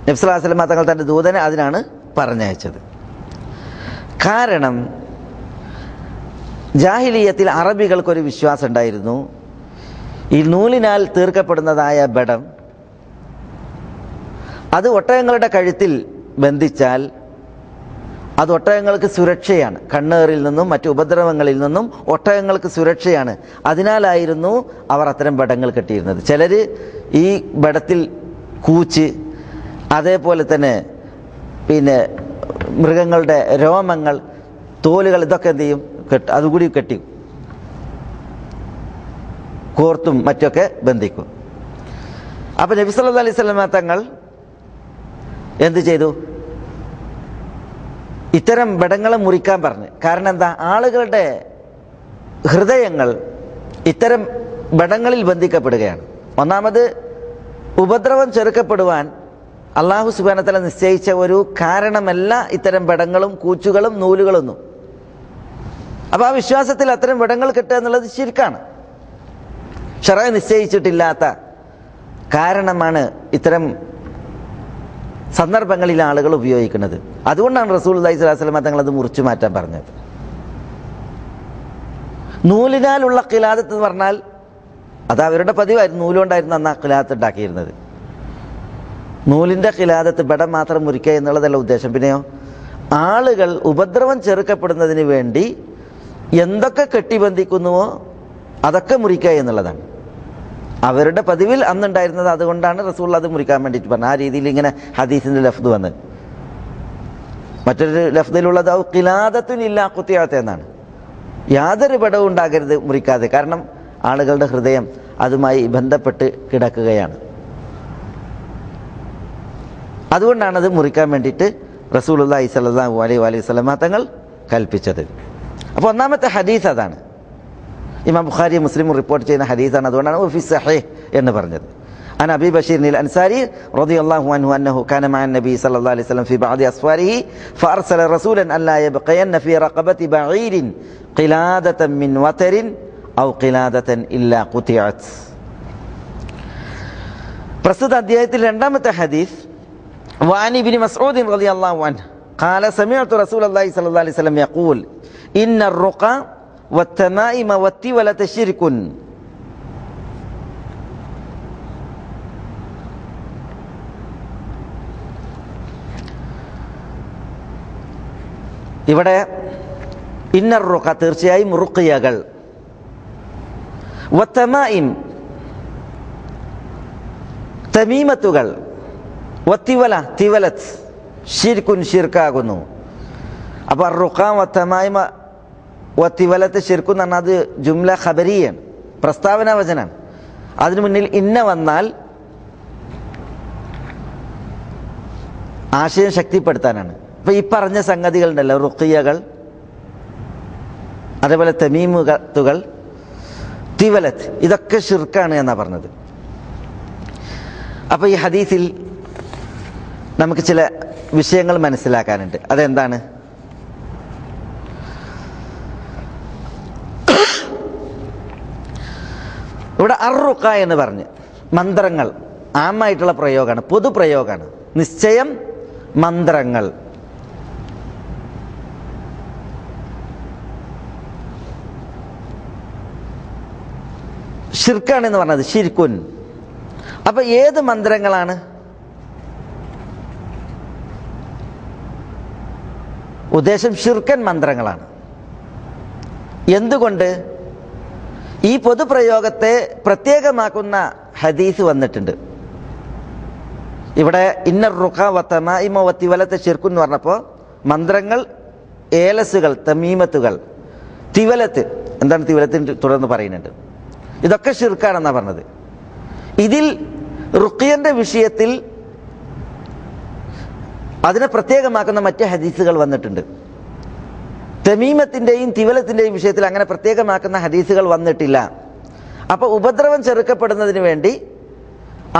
നബി സല്ലല്ലാഹു അലൈഹി വസല്ലം തങ്ങൾ തൻ്റെ ദൂതനെ അതിനാണ് പറഞ്ഞയച്ചത്. കാരണം ജാഹിലിയ്യത്തിൽ അറബികൾക്കൊരു വിശ്വാസം ഉണ്ടായിരുന്നു, ഈ നൂലിനാൽ തീർക്കപ്പെടുന്നതായ ബടം അത് ഒട്ടകങ്ങളുടെ കഴുത്തിൽ ബന്ധിച്ചാൽ അത് ഒട്ടകങ്ങൾക്ക് സുരക്ഷയാണ്, കണ്ണേറിൽ നിന്നും മറ്റു ഉപദ്രവങ്ങളിൽ നിന്നും ഒട്ടകങ്ങൾക്ക് സുരക്ഷയാണ്. അതിനാലായിരുന്നു അവർ അത്തരം ബടങ്ങൾ കെട്ടിയിരുന്നത്. ചിലർ ഈ ബടത്തിൽ കൂച്ച്, അതേപോലെ തന്നെ പിന്നെ മൃഗങ്ങളുടെ രോമങ്ങൾ, തോലുകൾ, ഇതൊക്കെ എന്ത് ചെയ്യും, അതുകൂടി കെട്ടി കോർത്തും മറ്റൊക്കെ ബന്ധിക്കും. അപ്പം നബി സല്ലല്ലാഹു അലൈഹി വസല്ലമ തങ്ങൾ എന്ത് ചെയ്തു? ഇത്തരം ബടങ്ങളെ മുറിക്കാൻ പറഞ്ഞു. കാരണം എന്താ? ആളുകളുടെ ഹൃദയങ്ങൾ ഇത്തരം ബടങ്ങളിൽ ബന്ധിക്കപ്പെടുകയാണ്. ഒന്നാമത്, ഉപദ്രവം ചെറുക്കപ്പെടുവാൻ അല്ലാഹു സുബ്ഹാനഹു വ തആല നിശ്ചയിച്ച ഒരു കാരണമല്ല ഇത്തരം ബടങ്ങളും കൂച്ചുകളും നൂലുകളൊന്നും. അപ്പോൾ ആ വിശ്വാസത്തിൽ അത്തരം ബടങ്ങൾ കിട്ടുക എന്നുള്ളത് ശിർക്കാണ്. ശറഅ നിശ്ചയിച്ചിട്ടില്ലാത്ത കാരണമാണ് ഇത്തരം സന്ദർഭങ്ങളിൽ ആളുകൾ ഉപയോഗിക്കുന്നത്. അതുകൊണ്ടാണ് റസൂലുള്ളാഹി സ്വല്ലല്ലാഹു അലൈഹി വസല്ലം തങ്ങൾ അത് മുറിച്ചു മാറ്റാൻ പറഞ്ഞത്. നൂലിനാലുള്ള ഖിലാദത്ത് എന്ന് പറഞ്ഞാൽ അത് അവരുടെ പതിവായിരുന്നു. നൂലുകൊണ്ടായിരുന്നു അന്ന് ആ ഖിലാദത്ത് ഉണ്ടാക്കിയിരുന്നത്. നൂലിൻ്റെ ഖിലാദത്ത് ബടം മാത്രം മുറിക്കുക എന്നുള്ളതല്ല ഉദ്ദേശം. പിന്നെയോ, ആളുകൾ ഉപദ്രവം ചെറുക്കപ്പെടുന്നതിന് വേണ്ടി എന്തൊക്കെ കെട്ടിബന്ധിക്കുന്നുവോ അതൊക്കെ മുറിക്കുക എന്നുള്ളതാണ് അവരുടെ പതിവിൽ അന്നുണ്ടായിരുന്നത്. അതുകൊണ്ടാണ് റസൂൽ അത് മുറിക്കാൻ വേണ്ടിയിട്ട് പറഞ്ഞത്. ആ രീതിയിൽ ഇങ്ങനെ ഹദീസിൻ്റെ ലഫ്ദ് വന്ന്. മറ്റൊരു ലഫ്ദിലുള്ളത് ഖിലാദത്തുനില്ലാ ഖുത്തിഅത്ത് എന്നാണ്. യാതൊരു ബടവും ഉണ്ടാകരുത് മുറിക്കാതെ. കാരണം ആളുകളുടെ ഹൃദയം അതുമായി ബന്ധപ്പെട്ട് കിടക്കുകയാണ്. അതുകൊണ്ടാണത് മുറിക്കാൻ വേണ്ടിയിട്ട് റസൂലുള്ളാഹി സ്വല്ലല്ലാഹു അലൈഹി വസല്ലം തങ്ങൾ കൽപ്പിച്ചത്. അപ്പോൾ ഒന്നാമത്തെ ഹദീസ് അതാണ്. ഇമാം ബുഖാരി മുസ്ലിം റിപ്പോർട്ട് ചെയ്യുന്ന ഹദീസാണ്. അതുകൊണ്ടാണ് ഫി സഹീഹ് എന്ന് പറഞ്ഞത്. അൻ അബീ ബശീർ അൽ അൻസാരി റളിയല്ലാഹു അൻഹു അന്നഹു കാന മഅ നബി സല്ലല്ലാഹു അലൈഹി വസല്ലം ഫി ബഅദി അസ്ഫാരിഹി ഫഅർസല റസൂലൻ അല്ലാ യബ്ഖയന്ന ഫി റഖബതി ബഈരിൻ ഖിലാദതൻ മിൻ വതരിൻ ഔ ഖിലാദതൻ ഇല്ലാ ഖുതിഅത്. പ്രസ്തുത അധ്യായത്തിൽ രണ്ടാമത്തെ ഹദീസ് വഅൻ ഇബ്നു മസ്ഊദ് റളിയല്ലാഹു അൻഹു ഖാല സമിഅതു റസൂലല്ലാഹി സ്വല്ലല്ലാഹു അലൈഹി വസല്ലം യഖൂൽ ഇന്ന الرق والتمائم والتولة شرك. ഇവിടെ ഇന്നർ റുഖ തീർച്ചയായും റുഖിയകൾ, വത്തമായിം തമീമത്തുകൾ, വത്തിവല തിവലത്ത് ഷിർക്കുൻ ഷിർക്കാകുന്നു. അപ്പോൾ റുഖ വത്തമായിമ വത്തിവലത്ത് ഷിർക്കു എന്ന് പറഞ്ഞാൽ അത് ജുംല ഖബരിയാണ്, പ്രസ്താവന വചനാണ്. അതിനു മുന്നിൽ ഇന്ന വന്നാൽ ആശയം ശക്തിപ്പെടുത്താനാണ്. അപ്പോൾ ഈ പറഞ്ഞ സംഗതികളുണ്ടല്ലോ, റുഖിയകൾ, അതേപോലെ തമീമുകൾ, തിവലത്ത്, ഇതൊക്കെ ഷിർക്കാണ് എന്നാണ് പറഞ്ഞത്. അപ്പോൾ ഈ ഹദീസിൽ നമുക്ക് ചില വിഷയങ്ങൾ മനസ്സിലാക്കാനുണ്ട്. അതെന്താണ്? ഇവിടെ അർറുഖ എന്ന് പറഞ്ഞ് മന്ത്രങ്ങൾ ആമായിട്ടുള്ള പ്രയോഗമാണ്, പൊതുപ്രയോഗമാണ്. നിശ്ചയം മന്ത്രങ്ങൾ. ഷിർക്കാണെന്ന് പറഞ്ഞത് ഷിർക്കുൻ. അപ്പൊ ഏത് മന്ത്രങ്ങളാണ്? ഉദ്ദേശം ഷിർക്കൻ മന്ത്രങ്ങളാണ്. എന്തുകൊണ്ട്? ഈ പൊതുപ്രയോഗത്തെ പ്രത്യേകമാക്കുന്ന ഹദീസ് വന്നിട്ടുണ്ട്. ഇവിടെ ഇന്നർ റുഖ വതമായിമ വത്തിവലത്തെ ഷിർക്കുൻ എന്ന് പറഞ്ഞപ്പോൾ മന്ത്രങ്ങൾ, ഏലസുകൾ, തമീമത്തുകൾ, തിവലത്ത്, എന്താണ് തിവലത്തിന് തുടർന്ന് പറയുന്നുണ്ട്, ഇതൊക്കെ ഷിർക്കാണെന്നാണ് പറഞ്ഞത്. ഇതിൽ റുഖിയന്റെ വിഷയത്തിൽ അതിനെ പ്രത്യേകമാക്കുന്ന മറ്റ് ഹദീസുകൾ വന്നിട്ടുണ്ട്. തമീമത്തിൻ്റെയും തിവലത്തിൻ്റെയും വിഷയത്തിൽ അങ്ങനെ പ്രത്യേകമാക്കുന്ന ഹദീസുകൾ വന്നിട്ടില്ല. അപ്പോൾ ഉപദ്രവം ചെറുക്കപ്പെടുന്നതിന് വേണ്ടി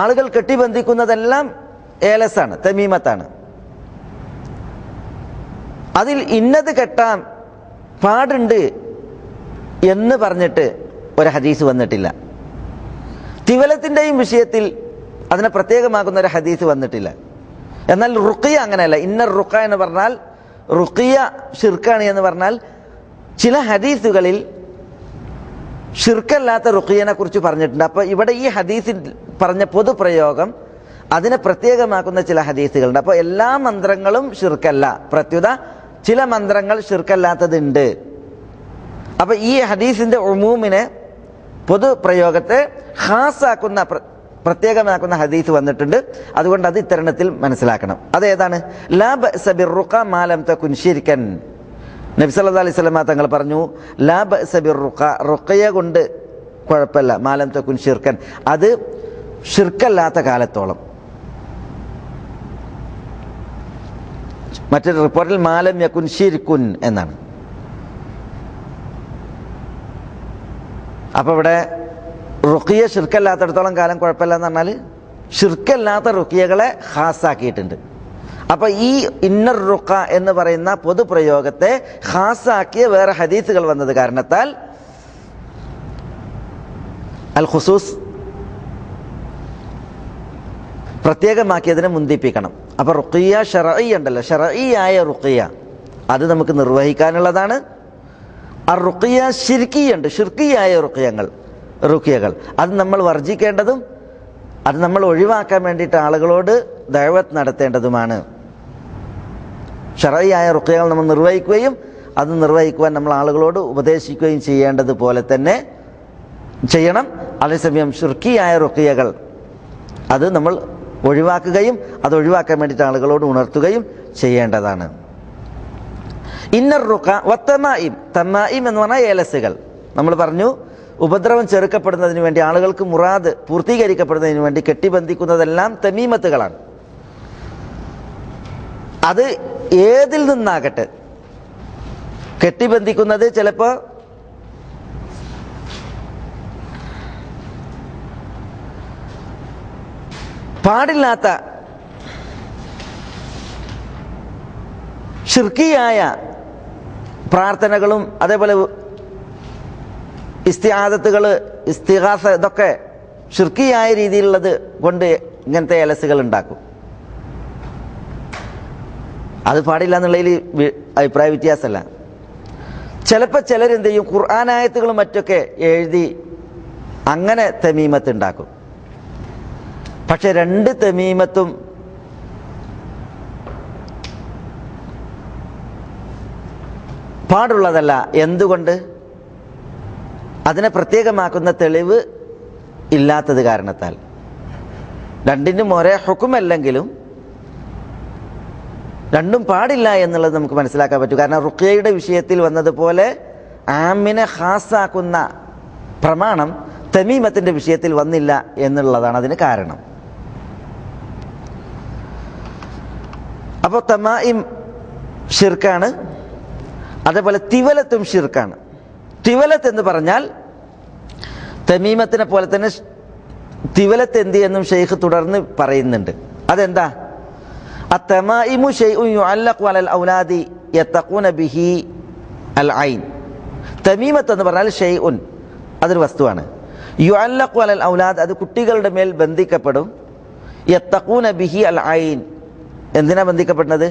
ആളുകൾ കെട്ടിബന്ധിക്കുന്നതെല്ലാം ഏലസാണ്, തമീമത്താണ്. അതിൽ ഇന്നത് കെട്ടാൻ പാടുണ്ട് എന്ന് പറഞ്ഞിട്ട് ഒരു ഹദീസ് വന്നിട്ടില്ല. തിവലത്തിൻ്റെയും വിഷയത്തിൽ അതിനെ പ്രത്യേകമാക്കുന്ന ഒരു ഹദീസ് വന്നിട്ടില്ല. എന്നാൽ റുഖിയ അങ്ങനെയല്ല. ഇന്നർ റുഖ എന്ന് പറഞ്ഞാൽ, റുഖിയ ഷിർക്കാണ് എന്ന് പറഞ്ഞാൽ, ചില ഹദീസുകളിൽ ഷിർക്കല്ലാത്ത റുഖിയനെ കുറിച്ച് പറഞ്ഞിട്ടുണ്ട്. അപ്പോൾ ഇവിടെ ഈ ഹദീസിൽ പറഞ്ഞ പൊതുപ്രയോഗം അതിനെ പ്രത്യേകമാക്കുന്ന ചില ഹദീസുകളുണ്ട്. അപ്പോൾ എല്ലാ മന്ത്രങ്ങളും ഷിർക്കല്ല, പ്രത്യുത ചില മന്ത്രങ്ങൾ ഷിർക്കല്ലാത്തതുണ്ട്. അപ്പോൾ ഈ ഹദീസിൻ്റെ ഉമൂമിനെ, പൊതുപ്രയോഗത്തെ ഖാസാക്കുന്ന, പ്രത്യേകമാക്കുന്ന ഹദീസ് വന്നിട്ടുണ്ട്. അതുകൊണ്ട് അത് ഇത്തരണത്തിൽ മനസ്സിലാക്കണം. അതേതാണ്? ലാ ബഅസ ബിർറുഖ മാ ലം തകുൻ ശിർക്കൻ. നബി സല്ലല്ലാഹു അലൈഹി വസല്ലം തങ്ങൾ പറഞ്ഞു, ലാ ബഅസ ബിർറുഖ, റുഖയ കൊണ്ട് കുഴപ്പമില്ല, മാ ലം തകുൻ ശിർക്കൻ, അത് ഷിർക്കല്ലാത്ത കാലത്തോളം. മറ്റൊരു റിപ്പോർട്ടിൽ മാലം യകുൻ ഷിർകുൻ എന്നാണ്. അപ്പോൾ ഇവിടെ റുഖിയ ഷിർക്കല്ലാത്തടത്തോളം കാലം കുഴപ്പമില്ല എന്ന് പറഞ്ഞാൽ ഷിർക്കല്ലാത്ത റുഖിയകളെ ഖാസാക്കിയിട്ടുണ്ട്. അപ്പോൾ ഈ ഇന്നർ റുഖ എന്ന് പറയുന്ന പൊതുപ്രയോഗത്തെ ഖാസാക്കിയ വേറെ ഹദീസുകൾ വന്നത് കാരണത്താൽ അൽ ഖുസൂസ് പ്രത്യേകമാക്കിയതിനെ മുന്തിപ്പിക്കണം. അപ്പോൾ റുഖിയ ശർഈ ഉണ്ടല്ലോ, ശർഈയായ റുഖിയ അത് നമുക്ക് നിർവഹിക്കാനുള്ളതാണ്. ആ റുഖിയ ശിർക്കിയുണ്ട്, ശിർക്കിയായ റുഖിയകൾ അത് നമ്മൾ വർജിക്കേണ്ടതും അത് നമ്മൾ ഒഴിവാക്കാൻ വേണ്ടിയിട്ട് ആളുകളോട് ദഅവത്ത് നടത്തേണ്ടതുമാണ്. ശർഈയായ റുഖിയകൾ നമ്മൾ നിർവഹിക്കുകയും അത് നിർവഹിക്കുവാൻ നമ്മൾ ആളുകളോട് ഉപദേശിക്കുകയും ചെയ്യേണ്ടതുപോലെ തന്നെ ചെയ്യണം. അതേസമയം ശിർക്കിയായ റുഖിയകൾ അത് നമ്മൾ ഒഴിവാക്കുകയും അത് ഒഴിവാക്കാൻ വേണ്ടിയിട്ട് ആളുകളോട് ഉണർത്തുകയും ചെയ്യേണ്ടതാണ്. ഇന്നർ റുഖ വത്തമായിം, തമായിം എന്ന് പറഞ്ഞാൽ ഏലസുകൾ. നമ്മൾ പറഞ്ഞു ഉപദ്രവം ചെറുക്കപ്പെടുന്നതിന് വേണ്ടി, ആളുകൾക്ക് മുറാദ് പൂർത്തീകരിക്കപ്പെടുന്നതിന് വേണ്ടി കെട്ടിബന്ധിക്കുന്നതെല്ലാം തമീമത്തുകളാണ്. അത് ഏതിൽ നിന്നാകട്ടെ, കെട്ടിബന്ധിക്കുന്നത് ചിലപ്പോൾ പാടില്ലാത്ത ശിർക്കിയായ പ്രാർത്ഥനകളും അതേപോലെ ഇസ്തിആദത്തുകൾ, ഇസ്തിഗാസ, ഇതൊക്കെ ശിർക്കിയായ രീതിയിലുള്ളത് കൊണ്ട് ഇങ്ങനത്തെ ഏലസുകൾ ഉണ്ടാക്കും. അത് പാടില്ല എന്നുള്ളതിൽ അഭിപ്രായ വ്യത്യാസമല്ല. ചിലപ്പോൾ ചിലരെന്ത് ചെയ്യും, ഖുർആനായത്തുകളും മറ്റൊക്കെ എഴുതി അങ്ങനെ തമീമത്ത് ഉണ്ടാക്കും. പക്ഷെ രണ്ട് തമീമത്തും പാടുള്ളതല്ല. എന്തുകൊണ്ട്? അതിനെ പ്രത്യേകമാക്കുന്ന തെളിവ് ഇല്ലാത്തത് കാരണത്താൽ. രണ്ടിനും ഒരേ ഹുക്കുമല്ലെങ്കിലും രണ്ടും പാടില്ല എന്നുള്ളത് നമുക്ക് മനസ്സിലാക്കാൻ പറ്റും. കാരണം റുഖ്യയുടെ വിഷയത്തിൽ വന്നതുപോലെ ആമിനെ ഖാസാക്കുന്ന പ്രമാണം തമീമത്തിൻ്റെ വിഷയത്തിൽ വന്നില്ല എന്നുള്ളതാണ് അതിന് കാരണം. അപ്പോൾ തമായിം ഷിർക്കാണ്, അതേപോലെ തിവലത്തും ഷിർക്കാണ്. തിവലത്ത് എന്ന് പറഞ്ഞാൽ തമീമത്തിനെ പോലെ തന്നെ തിവലത്ത് എന്ത് എന്നും ഷെയ്ഖ് തുടർന്ന് പറയുന്നുണ്ട്. അതെന്താ? അത്തമായിമു ഷൈഉൻ യുഅല്ലഖു അലൽ ഔലാദി യത്തഖൂന ബിഹി അൽ ഐൻ. തമീമത്ത് എന്ന് പറഞ്ഞാൽ ഷൈഉൻ, അതൊരു വസ്തുവാണ്. യുഅല്ലഖു അലൽ ഔലാദ്, അത് കുട്ടികളുടെ മേൽ ബന്ധിക്കപ്പെടും. യത്തഖൂന ബിഹി അൽ ഐൻ, എന്തിനാ ബന്ധിക്കപ്പെടുന്നത്?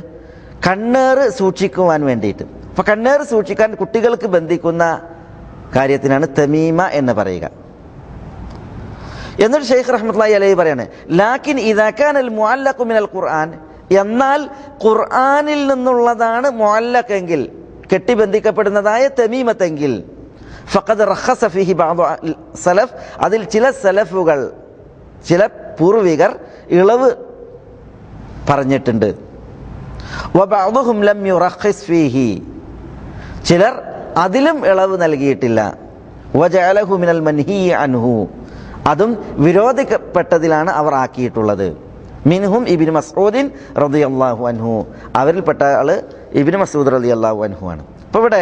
കണ്ണേറ് സൂക്ഷിക്കുവാൻ വേണ്ടിയിട്ട്. അപ്പം കണ്ണേറ് സൂക്ഷിക്കാൻ കുട്ടികൾക്ക് ബന്ധിക്കുന്ന കാര്യത്തിനാണ് തമീമ എന്ന് പറയുക. എന്നിട്ട് ഷെയ്ഖ് റഹ്മത്തുള്ളാഹി അലൈഹി പറയാണ്, ലാക്കിൻ ഇദാ കാനൽ മുഅല്ലഖു മിനൽ ഖുർആൻ, എന്നാൽ ഖുർആനിൽ നിന്നുള്ളതാണ് മുഅല്ലഖെങ്കിൽ, കെട്ടിബന്ധിക്കപ്പെടുന്നതായ തമീമത്തെങ്കിൽ, ഫഖദ് റഖസ ഫീഹി ബഅദു സലഫ്, അതിൽ ചില സലഫുകൾ, ചില പൂർവികർ ഇളവ് പറഞ്ഞിട്ടുണ്ട്. വബഅദുഹും ലം യുറഖിസ് ഫീഹി, ചിലർ അതിലും ഇളവ് നൽകിയിട്ടില്ല. വജഅലഹു മിനൽ മൻഹി അൻഹു, അതും വിരോധിക്കപ്പെട്ടതിലാണ് അവർ ആക്കിയിട്ടുള്ളത്. മിൻഹും ഇബ്നു മസ്ഊദ് റളിയല്ലാഹു അൻഹു, അവരിൽപ്പെട്ട ആള് ഇബ്നു മസ്ഊദ് റളിയല്ലാഹു അൻഹു ആണ്. അപ്പോൾ ഇവിടെ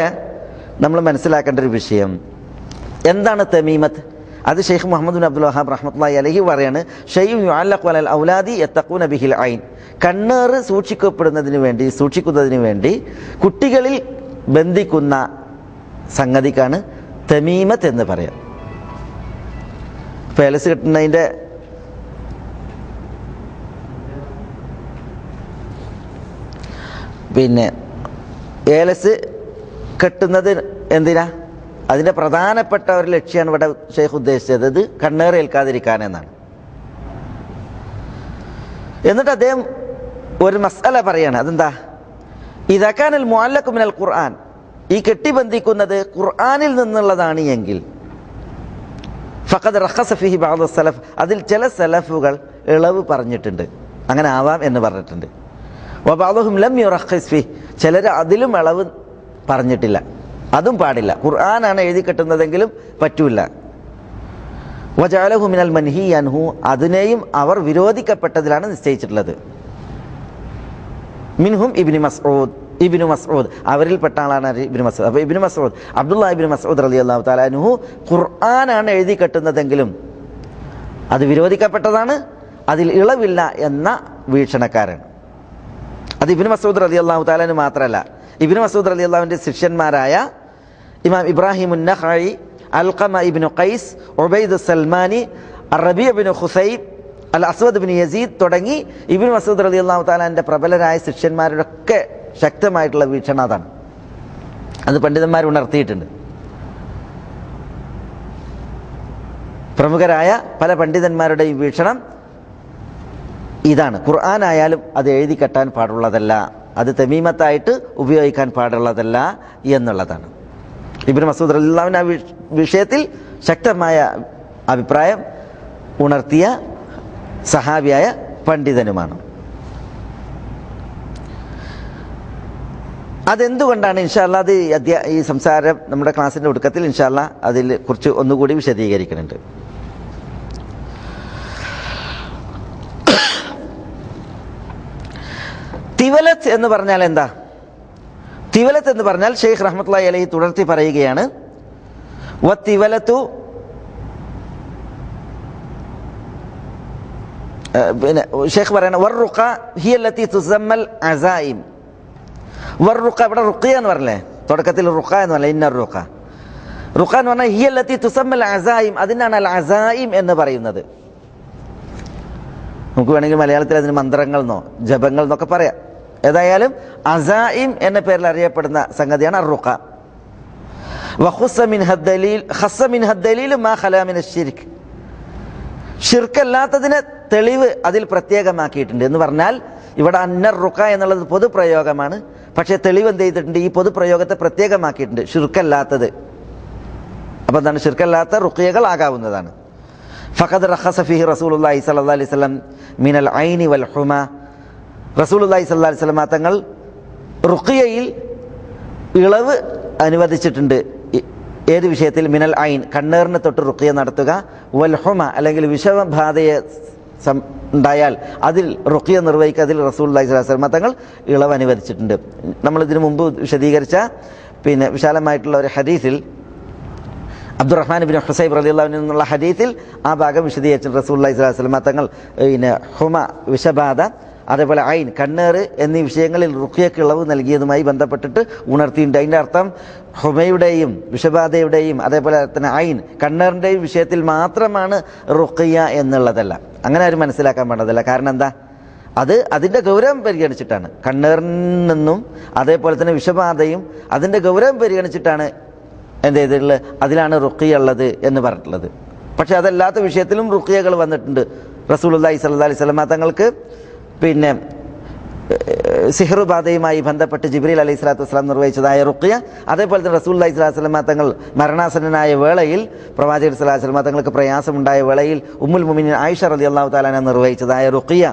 നമ്മൾ മനസ്സിലാക്കേണ്ട ഒരു വിഷയം എന്താണ് തമീമത്ത്? അത് ഷെയ്ഖ് മുഹമ്മദ് ബിൻ അബ്ദുൽ വഹാബ് റഹ്മത്തുള്ളാഹി അലൈഹി പറയാണ്, ഷൈഉൻ യുഅല്ലഖു അലൽ ഔലാദി യത്തഖൂന ബിഹിൽ ഐൻ, കണ്ണേറ് സൂക്ഷിക്കുന്നതിന് വേണ്ടി കുട്ടികളിൽ ബന്ധിക്കുന്ന സംഗതിക്കാണ് തമീമത്ത് എന്ന് പറയാം. പേലസ് കിട്ടുന്നതിൻ്റെ ഏലസ് കെട്ടുന്നത് എന്തിനാ? അതിൻ്റെ പ്രധാനപ്പെട്ട ഒരു ലക്ഷ്യമാണ് ഇവിടെ ഷെയ്ഖ് ഉദ്ദേശിച്ചത്, ഇത് കണ്ണേറ് ഏൽക്കാതിരിക്കാൻ എന്നാണ്. എന്നിട്ട് അദ്ദേഹം ഒരു മസ്അല പറയാണ്. അതെന്താ? ഇദാ കാനൽ മുഅല്ലഖു മിനൽ ഖുർആൻ, ഈ കെട്ടിബന്ധിക്കുന്നത് ഖുർആനിൽ നിന്നുള്ളതാണ് എങ്കിൽ, ഫഖദ് റഖസ ഫീഹി ബഅദു സലഫ്, അതിൽ ചില സലഫുകൾ ഇളവ് പറഞ്ഞിട്ടുണ്ട്, അങ്ങനെ ആവാം എന്ന് പറഞ്ഞിട്ടുണ്ട്. വബഅദുഹും ലം യുറഖിസ് ഫീഹി, ചിലർ അതിലും ഇളവ് പറഞ്ഞിട്ടില്ല, അതും പാടില്ല. ഖുർആനാണ് എഴുതി കെട്ടുന്നതെങ്കിലും പറ്റൂല. വജഅലഹു മിനൽ മൻഹി അൻഹു, അതിനെയും അവർ വിരോധിക്കപ്പെട്ടതിലാണ് നിശ്ചയിച്ചിട്ടുള്ളത്. മിൻഹും ഇബ്നു മസ്ഊദ് അവരിൽപ്പെട്ട ആളാണ് ഇബ്നു മസ്ഊദ്. അപ്പോൾ ഇബ്നു മസ്ഊദ് അബ്ദുല്ലാഹ് ഇബ്നു മസ്ഊദ് റളിയല്ലാഹു തആല അൻഹു ഖുർആനാണ് എഴുതി കെട്ടുന്നതെങ്കിലും അത് വിരോധിക്കപ്പെട്ടതാണ്, അതിൽ ഇളവില്ല എന്ന വീക്ഷണക്കാരൻ. അത് ഇബ്നു മസ്ഊദ് റളിയല്ലാഹു തആല മാത്രമല്ല, ഇബ്നു മസ്ഊദ് റളിയല്ലാഹുവിന്റെ ശിഷ്യന്മാരായ ഇമാം ഇബ്രാഹിം അൻ-നഖഈ, അൽഖമ ഇബ്നു ഖൈസ്, ഉബൈദ് സൽമാനി, റബീഅ ഇബ്നു ഖുസൈബ്, അൽ അസ്വദ് ഇബ്നു യസീദ് തുടങ്ങി ഇബ്നു മസ്ഊദ് റളിയല്ലാഹു തആലാന്റെ പ്രബലരായ ശിഷ്യന്മാരുടെ ഒക്കെ ശക്തമായിട്ടുള്ള വീക്ഷണം അതാണ്. അത് പണ്ഡിതന്മാർ ഉണർത്തിയിട്ടുണ്ട്. പ്രമുഖരായ പല പണ്ഡിതന്മാരുടെയും വീക്ഷണം ഇതാണ്. ഖുർആനായാലും അത് എഴുതി കെട്ടാൻ പാടുള്ളതല്ല, അത് തമീമത്തായിട്ട് ഉപയോഗിക്കാൻ പാടുള്ളതല്ല എന്നുള്ളതാണ്. ഇബ്നു മസ്ഊദ് റളിയല്ലാഹു ആ വിഷയത്തിൽ ശക്തമായ അഭിപ്രായം ഉണർത്തിയ സഹാബിയായ പണ്ഡിതനുമാണ്. അതെന്തുകൊണ്ടാണ് ഇൻഷാ അല്ലാഹ് അത് ഈ സംസാരം നമ്മുടെ ക്ലാസ്സിൻ്റെ ഒടുക്കത്തിൽ ഇൻഷാ അല്ലാഹ് അതിൽ കുറിച്ച് ഒന്നുകൂടി വിശദീകരിക്കുന്നുണ്ട്. തിവലത്ത് എന്ന് പറഞ്ഞാൽ എന്താ? തിവലത്ത് എന്ന് പറഞ്ഞാൽ ഷെയ്ഖ് റഹ്മത്തുള്ളാഹി അലൈഹി തുടർത്തി പറയുകയാണ്, വത്തിവലത്തു പിന്നെ ഷെയ്ഖ് പറയണ വറുഖ ഹിയല്ലത്തി തുസമ്മൽ അസായിം. വറുഖ ഇവിടെ റുഖിയ എന്ന് പറഞ്ഞല്ലേ, തുടക്കത്തിൽ റുഖ എന്ന് പറഞ്ഞാൽ ഇന്ന റുഖ. റുഖ എന്ന് പറഞ്ഞാൽ ഹിയല്ലത്തി തുസമ്മൽ അസായിം, അതിനാണ് അൽ അസായിം എന്ന് പറയുന്നത്. നമുക്ക് വേണമെങ്കിൽ മലയാളത്തിൽ അതിന് മന്ത്രങ്ങൾ എന്നോ ജപങ്ങൾ എന്നൊക്കെ പറയാം. ഏതായാലും അസായിം എന്ന പേരിൽ അറിയപ്പെടുന്ന സംഗതിയാണ് അറുഖ. ഷിർക്കല്ലാത്തതിന് തെളിവ് അതിൽ പ്രത്യേകമാക്കിയിട്ടുണ്ട് എന്ന് പറഞ്ഞാൽ ഇവിടെ അന്നർ റുഖ എന്നുള്ളത് പൊതുപ്രയോഗമാണ്. പക്ഷേ തെളിവ് എന്ത് ചെയ്തിട്ടുണ്ട്? ഈ പൊതുപ്രയോഗത്തെ പ്രത്യേകമാക്കിയിട്ടുണ്ട്, ഷിർക്കല്ലാത്തത്. അപ്പോൾ എന്താണ്? ഷിർക്കല്ലാത്ത റുഖിയകൾ ആകാവുന്നതാണ്. ഫഖദ് റഖസ ഫീഹി റസൂലുള്ളാഹി സ്വല്ലല്ലാഹി അലൈഹി വസല്ലം മിനൽ ഐനി വൽ ഹുമ. റസൂലുള്ളാഹി സ്വല്ലല്ലാഹി അലൈഹി വസല്ലം തങ്ങൾ റുഖിയയിൽ ഇളവ് അനുവദിച്ചിട്ടുണ്ട്. ഏത് വിഷയത്തിൽ? മിനൽ ഐൻ, കണ്ണേറിനെ തൊട്ട് റുഖിയ നടത്തുക, വൽ ഹുമ അല്ലെങ്കിൽ വിഷമബാധയെ ഉണ്ടായാൽ അതിൽ റുഖിയ നിർവഹിക്കുക, അതിൽ റസൂലുള്ളാഹി സ്വല്ലല്ലാഹി അലൈഹി വസല്ലം തങ്ങൾ ഇളവ് അനുവദിച്ചിട്ടുണ്ട്. നമ്മൾ ഇതിനു മുമ്പ് വിശദീകരിച്ച വിശാലമായിട്ടുള്ള ഒരു ഹദീസിൽ അബ്ദുറഹ്മാൻ ഇബ്നു ഹുസൈബ് റളിയല്ലാഹു അൻഹു എന്നുള്ള ഹദീസിൽ ആ ഭാഗം വിശദീകരിച്ചു. റസൂലുള്ളാഹി സ്വല്ലല്ലാഹി അലൈഹി വസല്ലം തങ്ങൾ ഹുമ വിഷബാധ, അതേപോലെ ഐൻ കണ്ണേറ് എന്നീ വിഷയങ്ങളിൽ റുഖിയക്ക് ഇളവ് നൽകിയതുമായി ബന്ധപ്പെട്ടിട്ട് ഉണർത്തിയിട്ടുണ്ട്. അതിൻ്റെ അർത്ഥം ഹുമയുടെയും വിഷബാധയുടെയും അതേപോലെ തന്നെ ഐൻ കണ്ണേറിൻ്റെയും വിഷയത്തിൽ മാത്രമാണ് റുഖിയ എന്നുള്ളതല്ല. അങ്ങനെ ആരും മനസ്സിലാക്കാൻ പാടതല്ല. കാരണം എന്താ? അത് അതിൻ്റെ ഗൗരവം പരിഗണിച്ചിട്ടാണ്. കണ്ണേറിൽ നിന്നും അതേപോലെ തന്നെ വിഷബാധയും അതിൻ്റെ ഗൗരവം പരിഗണിച്ചിട്ടാണ് എന്ത് ചെയ്തിട്ടുള്ളത്, അതിലാണ് റുഖിയ ഉള്ളത് എന്ന് പറഞ്ഞിട്ടുള്ളത്. പക്ഷെ അതല്ലാത്ത വിഷയത്തിലും റുഖിയകൾ വന്നിട്ടുണ്ട്. റസൂലുള്ളാഹി സ്വല്ലല്ലാഹി അലൈഹി വസല്ലം തങ്ങൾക്ക് സിഹ്റ് ബാധയുമായി ബന്ധപ്പെട്ട് ജിബ്രീൽ അലൈഹി സ്വലാത്തു വസ്സലാം നിർവഹിച്ചതായ റുഖിയ, അതേപോലെ തന്നെ റസൂലുള്ളാഹി സ്വല്ലല്ലാഹി അലൈഹി വസല്ലം തങ്ങൾ മരണാസന്നനായ വേളയിൽ, പ്രവാചകൻ സ്വല്ലല്ലാഹി അലൈഹി വസല്ലം തങ്ങൾക്ക് പ്രയാസമുണ്ടായ വേളയിൽ ഉമ്മുൽ മുഅ്മിനീൻ ആയിഷ റളിയല്ലാഹു തആല അൻഹ നിർവഹിച്ചതായ റുഖിയ,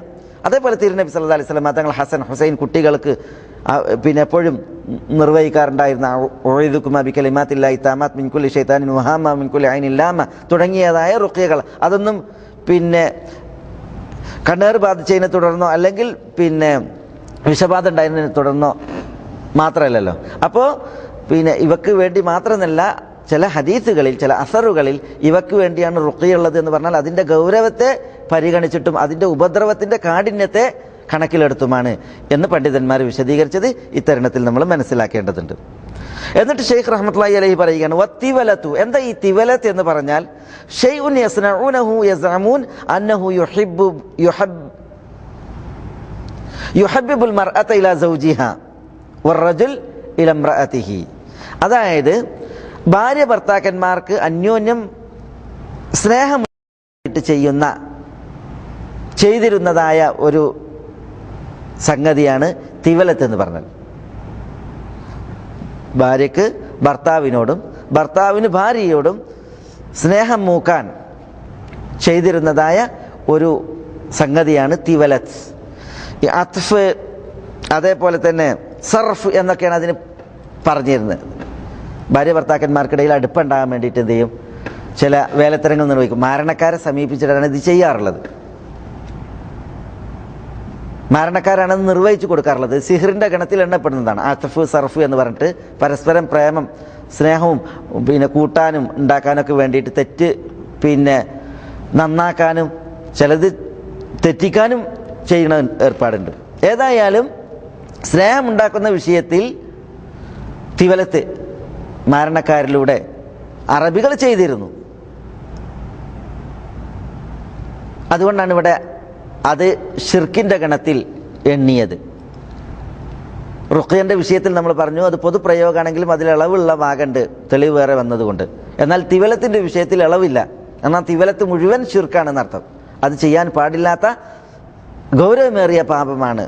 അതേപോലെ തിരുനബി സല്ലല്ലാഹി അലൈഹി വസല്ലം തങ്ങൾ ഹസൻ ഹുസൈൻ കുട്ടികൾക്ക് എപ്പോഴും നിർവഹിക്കാറുണ്ടായിരുന്ന ഉഈദുകുമാ ബികലിമാത്തില്ലാഹി തആമാത് മിൻ കുല്ലി ശൈത്താനിൻ വഹാമ മിൻ കുല്ലി ഐനിൻ ലാമ തുടങ്ങിയതായ റുഖിയകൾ, അതൊന്നും കണ്ണേർ ബാധിച്ചതിനെ തുടർന്നോ അല്ലെങ്കിൽ വിഷബാധ ഉണ്ടായതിനെ തുടർന്നോ മാത്രമല്ലല്ലോ. അപ്പോൾ ഇവക്ക് വേണ്ടി മാത്രമല്ല, ചില ഹദീസുകളിൽ ചില അസറുകളിൽ ഇവക്ക് വേണ്ടിയാണ് റുഖിയുള്ളത് എന്ന് പറഞ്ഞാൽ അതിൻ്റെ ഗൗരവത്തെ പരിഗണിച്ചിട്ടും അതിൻ്റെ ഉപദ്രവത്തിൻ്റെ കാഠിന്യത്തെ കണക്കിലെടുത്തുമാണ് എന്ന് പണ്ഡിതന്മാർ വിശദീകരിച്ചത് ഇത്തരുണത്തിൽ നമ്മൾ മനസ്സിലാക്കേണ്ടതുണ്ട്. എന്നിട്ട് ഷെയ്ഖ് റഹ്മത്തുള്ളാഹി അലൈഹി പറയുകയാണ്, വത്തിവലത്തു. എന്താ ഈ തിവലത്ത് എന്ന് പറഞ്ഞാൽ? ഷൈഉൻ യസ്നഊനഹു യസ്അമൂൻ അന്നഹു യുഹബ്ബിബുൽ മർഅത ഇലാ സൗജിഹാ വറജുൽ ഇലാ ഇംറഅതിഹി. അതായത് ഭാര്യ ഭർത്താക്കന്മാർക്ക് അന്യോന്യം സ്നേഹം ചെയ്തിരുന്നതായ ഒരു സംഗതിയാണ് തിവലത്ത് എന്ന് പറഞ്ഞാൽ. ഭാര്യയ്ക്ക് ഭർത്താവിനോടും ഭർത്താവിന് ഭാര്യയോടും സ്നേഹം മൂക്കാൻ ചെയ്തിരുന്നതായ ഒരു സംഗതിയാണ് തിവലത്ത്. ഈ അത്ഫ് അതേപോലെ തന്നെ സർഫ് എന്നൊക്കെയാണ് അതിന് പറഞ്ഞിരുന്നത്. ഭാര്യ ഭർത്താക്കന്മാർക്കിടയിൽ അടുപ്പുണ്ടാകാൻ വേണ്ടിയിട്ട് എന്ത് ചെയ്യും? ചില വേലത്തരങ്ങൾ നിർവഹിക്കും. മരണക്കാരെ സമീപിച്ചിട്ടാണ് ഇത് ചെയ്യാറുള്ളത്. മരണക്കാരാണ് ഇത് നിർവഹിച്ചു കൊടുക്കാറുള്ളത്. സിഹിറിൻ്റെ ഗണത്തിൽ എണ്ണപ്പെടുന്നതാണ്. അത്ഫ് സർഫ് എന്ന് പറഞ്ഞിട്ട് പരസ്പരം പ്രേമം സ്നേഹവും കൂട്ടാനും ഉണ്ടാക്കാനൊക്കെ വേണ്ടിയിട്ട് തെറ്റ് നന്നാക്കാനും ചിലത് തെറ്റിക്കാനും ചെയ്യുന്ന ഏർപ്പാടുണ്ട്. ഏതായാലും സ്നേഹമുണ്ടാക്കുന്ന വിഷയത്തിൽ തിവലത്ത് മരണക്കാരിലൂടെ അറബികൾ ചെയ്തിരുന്നു. അതുകൊണ്ടാണ് ഇവിടെ അത് ഷിർക്കിൻ്റെ ഗണത്തിൽ എണ്ണിയത്. റുഖ്യൻ്റെ വിഷയത്തിൽ നമ്മൾ പറഞ്ഞു അത് പൊതുപ്രയോഗമാണെങ്കിലും അതിൽ ഇളവുള്ള ഭാഗമുണ്ട്, തെളിവ് വേറെ വന്നതുകൊണ്ട്. എന്നാൽ തിവലത്തിൻ്റെ വിഷയത്തിൽ ഇളവില്ല. എന്നാൽ തിവലത്ത് മുഴുവൻ ഷിർക്കാണെന്നർത്ഥം. അത് ചെയ്യാൻ പാടില്ലാത്ത ഗൗരവമേറിയ പാപമാണ്,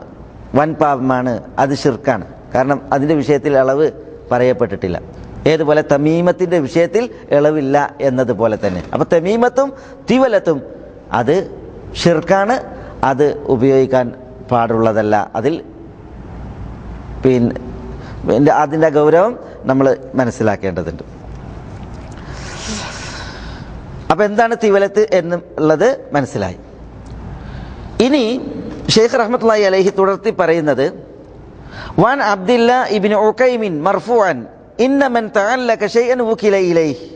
വൻ പാപമാണ്, അത് ഷിർക്കാണ്. കാരണം അതിൻ്റെ വിഷയത്തിൽ ഇളവ് പറയപ്പെട്ടിട്ടില്ല. ഏതുപോലെ തമീമത്തിൻ്റെ വിഷയത്തിൽ ഇളവില്ല എന്നതുപോലെ തന്നെ. അപ്പോൾ തമീമത്തും തിവലത്തും അത് ഷിർക്കാണ്, അത് ഉപയോഗിക്കാൻ പാടുള്ളതല്ല. അതിൽ അതിൻ്റെ ഗൗരവം നമ്മൾ മനസ്സിലാക്കേണ്ടതുണ്ട്. അപ്പം എന്താണ് തിവലത്ത് എന്നുള്ളത് മനസ്സിലായി. ഇനി ഷെയ്ഖ് റഹ്മത്തുള്ളാഹി അലൈഹി തുടർത്തി പറയുന്നത് വാൻ അബ്ദില്ലാ ഇബ്നു ഉഖൈമിൻ മർഫൂഅൻ ഇന്ന മൻ തഅല്ലക ശൈഅൻ വുകില ഇലൈഹി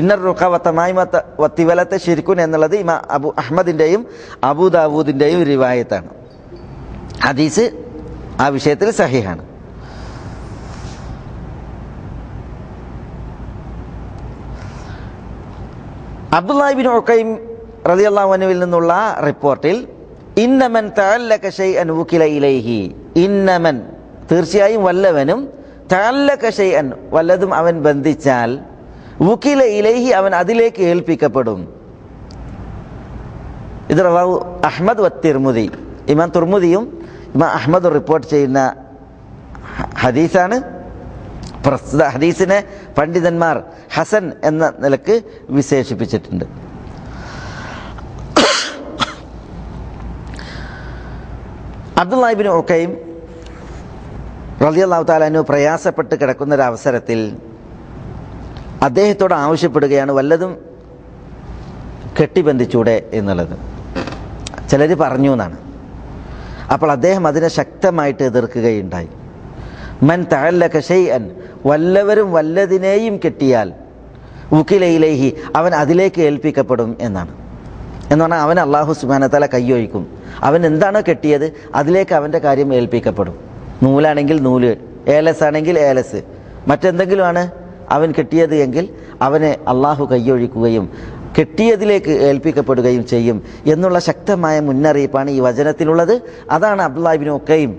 ഇന്നർ റുഖ വതമായിമത വതിവലത ശിർക്കുൻ എന്നുള്ളത് ഇമാം അബു അഹ്മദിൻ്റെയും അബൂ ദാവൂദിൻ്റെയും റിവായത്താണ്. ഹദീസ് ആ വിഷയത്തിൽ സഹീഹാണ്. അബ്ദുല്ലാഹി ഇബ്നു ഉഖൈം റളിയല്ലാഹു അൻഹുവിൽ നിന്നുള്ള റിപ്പോർട്ടിൽ ഇന്നമൻ തഅല്ലക ശൈഅൻ വുകില ഇലൈഹി, ഇന്നമൻ തീർച്ചയായും വല്ലവനും തഅല്ലക ശൈഅൻ വല്ലതും അവൻ ബന്ധിച്ചാൽ വുകില ഇലൈഹി അവൻ അതിലേക്ക് ഏൽപ്പിക്കപ്പെടും. ഇത് റവാഹു അഹ്മദ് വത്തിർമുദി, ഇമാം തുർമുദിയും ഇമാം അഹ്മദും റിപ്പോർട്ട് ചെയ്യുന്ന ഹദീസാണ്. പ്രസ്തുത ഹദീസിനെ പണ്ഡിതന്മാർ ഹസൻ എന്ന നിലക്ക് വിശേഷിപ്പിച്ചിട്ടുണ്ട്. അബ്ദുല്ലാഹി ഇബ്നു ഉഖൈം റളിയല്ലാഹു തആല അൻഹു പ്രയാസപ്പെട്ട് കിടക്കുന്ന ഒരു അവസരത്തിൽ അദ്ദേഹത്തോട് ആവശ്യപ്പെടുകയാണ് വല്ലതും കെട്ടിബന്ധിച്ചൂടെ എന്നുള്ളത്. ചിലർ പറഞ്ഞു എന്നാണ്. അപ്പോൾ അദ്ദേഹം അതിനെ ശക്തമായിട്ട് എതിർക്കുകയുണ്ടായി. മൻ തഅല്ലക ശൈഅൻ, വല്ലവരും വല്ലതിനെയും കെട്ടിയാൽ വുകില ഇലൈഹി അവൻ അതിലേക്ക് ഏൽപ്പിക്കപ്പെടും എന്നാണ്. എന്ന് പറഞ്ഞാൽ അവൻ അല്ലാഹു സുബ്ഹാനഹു വ തആല കയ്യൊഴിക്കും. അവൻ എന്താണോ കെട്ടിയത് അതിലേക്ക് അവൻ്റെ കാര്യം ഏൽപ്പിക്കപ്പെടും. നൂലാണെങ്കിൽ നൂല്, ഏലസ് ആണെങ്കിൽ ഏലസ്, മറ്റെന്തെങ്കിലുമാണ് അവൻ കെട്ടിയത് എങ്കിൽ അവനെ അള്ളാഹു കയ്യൊഴിക്കുകയും കെട്ടിയതിലേക്ക് ഏൽപ്പിക്കപ്പെടുകയും ചെയ്യും എന്നുള്ള ശക്തമായ മുന്നറിയിപ്പാണ് ഈ വചനത്തിലുള്ളത്. അതാണ് അബ്ദുല്ലാഹി ഇബ്നു ഉഖൈം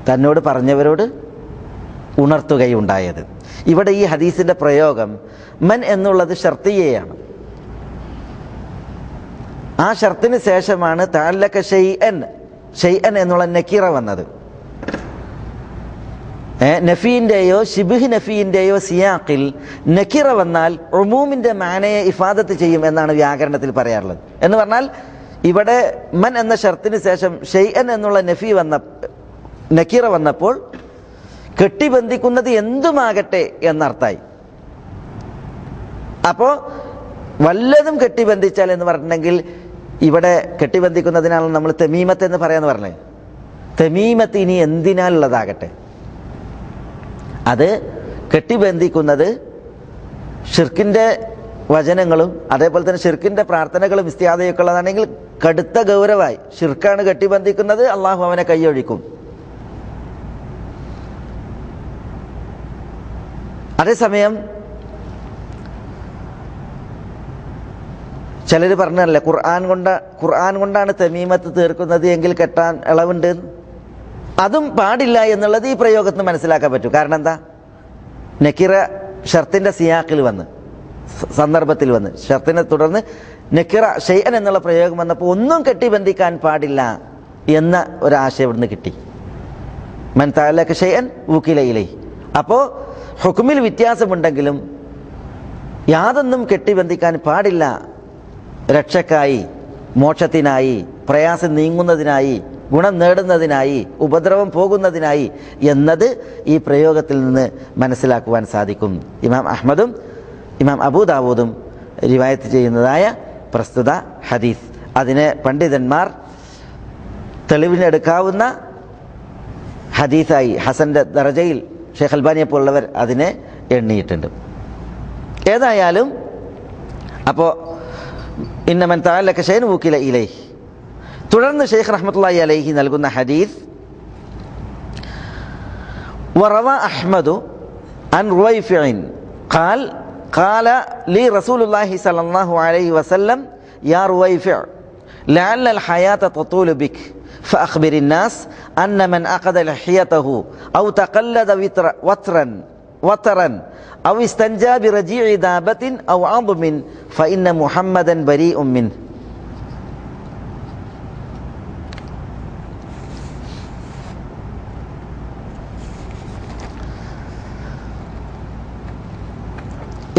തന്നോട് പറഞ്ഞവരോട് ഉണർത്തുകയുണ്ടായത്. ഇവിടെ ഈ ഹദീസിൻ്റെ പ്രയോഗം മൻ എന്നുള്ളത് ഷർത്തിയയാണ്. ആ ഷർത്തിന് ശേഷമാണ് തഅല്ലക ഷൈഅൻ, ഷൈഅൻ എന്നുള്ള നക്കീറ വന്നത്. നഫീൻ്റെയോ ഷിബ്ഹ് നഫീൻ്റെയോ സിയാഖിൽ നക്കിറ വന്നാൽ ഉമൂമിൻ്റെ മാനയെ ഇഫാദത്ത് ചെയ്യും എന്നാണ് വ്യാകരണത്തിൽ പറയാറുള്ളത്. എന്ന് പറഞ്ഞാൽ ഇവിടെ മൻ എന്ന ഷർത്തിന് ശേഷം ഷൈഅൻ എന്നുള്ള നക്കീറ വന്നപ്പോൾ കെട്ടിബന്ധിക്കുന്നത് എന്തുമാകട്ടെ എന്നർത്ഥമായി. അപ്പോൾ വല്ലതും കെട്ടിബന്ധിച്ചാൽ എന്ന് പറഞ്ഞിട്ടുണ്ടെങ്കിൽ ഇവിടെ കെട്ടിബന്ധിക്കുന്നതിനാണ് നമ്മൾ തമീമത്ത് എന്ന് പറയാന്ന് പറഞ്ഞത്. തമീമത്ത് ഇനി എന്തിനാലുള്ളതാകട്ടെ, അത് കെട്ടിബന്ധിക്കുന്നത് ഷിർക്കിൻ്റെ വചനങ്ങളും അതേപോലെ തന്നെ ഷിർക്കിൻ്റെ പ്രാർത്ഥനകളും ഇസ്തിയാദയൊക്കെ ഉള്ളതാണെങ്കിൽ കടുത്ത ഗൗരവമായി. ഷിർക്കാണ് കെട്ടിബന്ധിക്കുന്നത്, അള്ളാഹു അവനെ കൈയൊഴിക്കും. അതേസമയം ചിലർ പറഞ്ഞല്ലേ ഖുർആൻ കൊണ്ടാണ് തമീമത്ത് തീർക്കുന്നത് എങ്കിൽ കെട്ടാൻ ഇളവുണ്ട്. അതും പാടില്ല എന്നുള്ളത് ഈ പ്രയോഗത്തിന് മനസ്സിലാക്കാൻ പറ്റും. കാരണം എന്താ, നക്കിറ ഷർത്തിൻ്റെ സിയാക്കിൽ വന്ന് സന്ദർഭത്തിൽ വന്ന് ഷർത്തിനെ തുടർന്ന് നക്കിറ ഷൈഅൻ എന്നുള്ള പ്രയോഗം വന്നപ്പോൾ ഒന്നും കെട്ടിബന്ധിക്കാൻ പാടില്ല എന്ന ഒരാശയം ഇവിടുന്ന് കിട്ടി. മൻ തഅല്ലക ഷൈഅൻ വുകില ഇലൈഹി. അപ്പോൾ ഹുക്മിൽ വ്യത്യാസമുണ്ടെങ്കിലും യാതൊന്നും കെട്ടിബന്ധിക്കാൻ പാടില്ല, രക്ഷക്കായി, മോക്ഷത്തിനായി, പ്രയാസം നീങ്ങുന്നതിനായി, ഗുണം നേടുന്നതിനായി, ഉപദ്രവം പോകുന്നതിനായി എന്നത് ഈ പ്രയോഗത്തിൽ നിന്ന് മനസ്സിലാക്കുവാൻ സാധിക്കും. ഇമാം അഹ്മദും ഇമാം അബൂദാവൂദും റിവായത്ത് ചെയ്യുന്നതായ പ്രസ്തുത ഹദീസ് അതിനെ പണ്ഡിതന്മാർ തെളിവിനെടുക്കാവുന്ന ഹദീസായി ഹസന്റെ ദറജയിൽ ഷെയ്ഖ് അൽബാനിയെ പോലുള്ളവർ അതിനെ എണ്ണിയിട്ടുണ്ട്. ഏതായാലും അപ്പോൾ ഇന്നമൻ തഅല്ലക ശൈഅൻ വുകില ഇലൈഹി. തുടർന്ന് ഷെയ്ഖ് റഹ്മത്തുള്ളാഹി അലൈഹി നൽകുന്ന ഹദീസ് വറവ അഹ്മദു അൻ റുവൈഫിഇൻ ഖാല ലി റസൂലുള്ളാഹി സ്വല്ലല്ലാഹു അലൈഹി വസല്ലം യാ റുവൈഫിഅ ലഅല്ല അൽ ഹയാത തതൂലു ബിക فأخبر الناس أن من أخذ لحيته أو تقلد وترا أو استنجى برجيع دابة أو عظم فإن محمدا بريء منه.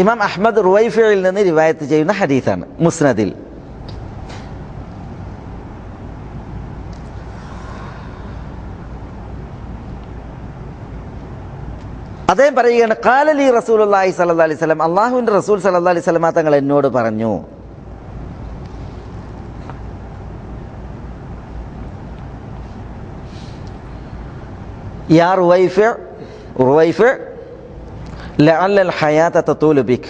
ഇമാം അഹ്മദ് റുവൈഫിയിൽ നിന്ന് റിവായത്ത് ചെയ്യുന്ന ഹദീസാണ് മുസ്നദിൽ. അദ്ദേഹം പറയുകയാണ് ഖാല ലി റസൂലുള്ളാഹി സ്വല്ലല്ലാഹി അലൈഹി വസല്ലം, അല്ലാഹുവിൻ്റെ റസൂൽ സ്വല്ലല്ലാഹി അലൈഹി വസല്ലം തങ്ങൾ എന്നോട് പറഞ്ഞു, യാ റുവൈഫിഅ ലഅല്ല അൽ ഹയാത തതൂലു ബിക.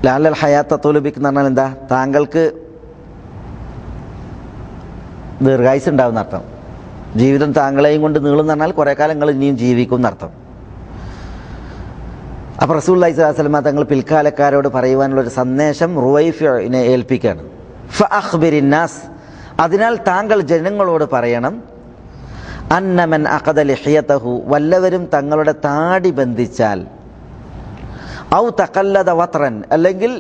ലഅല്ല അൽ ഹയാത തതൂലു ബിക എന്ന് പറഞ്ഞാൽ എന്താ? താങ്കൾക്ക് ദീർഘായുസ് ഉണ്ടാവുന്ന അർത്ഥം. ജീവിതം താങ്കളെയും കൊണ്ട് നീളും പറഞ്ഞാൽ കുറേ കാലം നിങ്ങൾ ഇനിയും ജീവിക്കും എന്നർത്ഥം. അപ്പോൾ റസൂലുള്ളാഹി സ്വല്ലല്ലാഹി അലൈഹി വസല്ലം തങ്ങൾ പിൽക്കാലക്കാരോട് പറയുവാനുള്ളൊരു സന്ദേശം റുവൈഫിനെ ഏൽപ്പിക്കുകയാണ്. ഫഅഖ്ബിരിന്നാസ്, അതിനാൽ താങ്കൾ ജനങ്ങളോട് പറയണം, അന്ന മൻ അഖദ ലിഹിയതഹു, വല്ലവരും തങ്ങളുടെ താടി ബന്ധിച്ചാൽ, ഔ തഖല്ലദ വത്റൻ, അല്ലെങ്കിൽ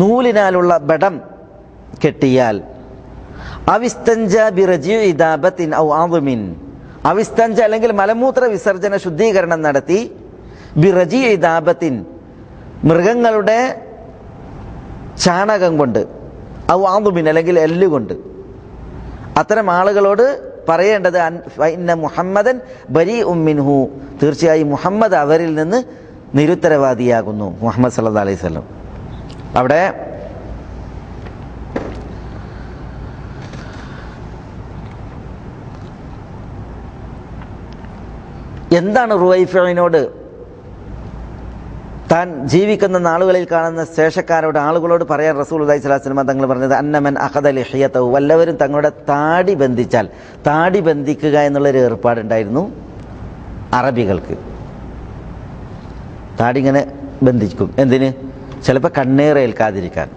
നൂലിനാലുള്ള ബടം കെട്ടിയാൽ, അവിസ്തഞ്ച ബിറജീഇ ദാബത്തിൻ ഔ ആദ്മിൻ, അവിസ്തഞ്ച അല്ലെങ്കിൽ മലമൂത്ര വിസർജന ശുദ്ധീകരണം നടത്തി, ബിറജീഇ ദാബത്തിൻ മൃഗങ്ങളുടെ ചാണകം കൊണ്ട്, ഔ ആദ്മിൻ അല്ലെങ്കിൽ എല്ലുകൊണ്ട്, അത്തരം ആളുകളോട് പറയേണ്ടത് ഇന്ന മുഹമ്മദൻ ബരീഉം മിൻഹു, തീർച്ചയായും മുഹമ്മദ് അവരിൽ നിന്ന് നിരുത്തരവാദിയാകുന്നു. മുഹമ്മദ് സല്ലല്ലാഹു അലൈഹി വസല്ലം. അവിടെ എന്താണ് റുവൈഫിനോട് താൻ ജീവിക്കുന്ന നാളുകളിൽ കാണുന്ന ശേഷക്കാരോട്, ആളുകളോട് പറയാൻ റസൂലുള്ളാഹി സ്വല്ലല്ലാഹി അലൈഹി വസല്ലം തങ്ങൾ പറഞ്ഞത് അന്നമൻ അഖദ ലിഹിയതഹു, വല്ലവരും തങ്ങളുടെ താടി ബന്ധിച്ചാൽ. താടി ബന്ധിക്കുക എന്നുള്ളൊരു ഏർപ്പാടുണ്ടായിരുന്നു അറബികൾക്ക്. താടി ഇങ്ങനെ ബന്ധിക്കും. എന്തിന്? ചിലപ്പോൾ കണ്ണേറേൽക്കാതിരിക്കാൻ.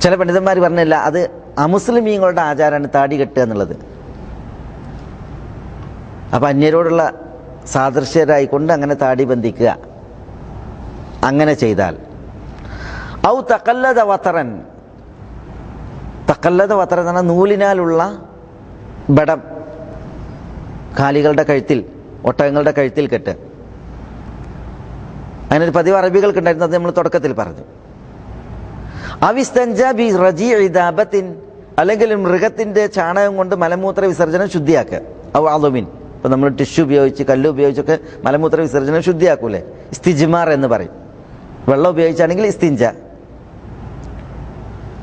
ചില പണ്ഡിതന്മാർ പറഞ്ഞില്ല, അത് അമുസ്ലിമീങ്ങളുടെ ആചാരമാണ് താടി കെട്ടുക എന്നുള്ളത്. അപ്പം അന്യരോടുള്ള സാദൃശ്യരായിക്കൊണ്ട് അങ്ങനെ താടി ബന്ധിക്കുക, അങ്ങനെ ചെയ്താൽ. ഔ തഖല്ലദ വതറൻ, തഖല്ലദ വതറൻ എന്ന് പറഞ്ഞാൽ നൂലിനാലുള്ള ബടം കാലികളുടെ കഴുത്തിൽ, ഒട്ടകങ്ങളുടെ കഴുത്തിൽ കെട്ട്. അങ്ങനൊരു പതിവ് അറബികൾക്കുണ്ടായിരുന്നു, അത് നമ്മൾ തുടക്കത്തിൽ പറഞ്ഞു. അവിസ്തഞ്ച ബി റജീഇ ദാബത്തിൻ, അല്ലെങ്കിൽ മൃഗത്തിൻ്റെ ചാണകം കൊണ്ട് മലമൂത്ര വിസർജനം ശുദ്ധിയാക്കുക. ഔ അളുമിൻ, ഇപ്പോൾ നമ്മൾ ടിഷ്യൂ ഉപയോഗിച്ച് കല്ല് ഉപയോഗിച്ചൊക്കെ മലമൂത്ര വിസർജനം ശുദ്ധിയാക്കൂലേ, ഇസ്തിജ്മാർ എന്ന് പറയും. വെള്ളം ഉപയോഗിച്ചാണെങ്കിൽ ഇസ്തിഞ്ച,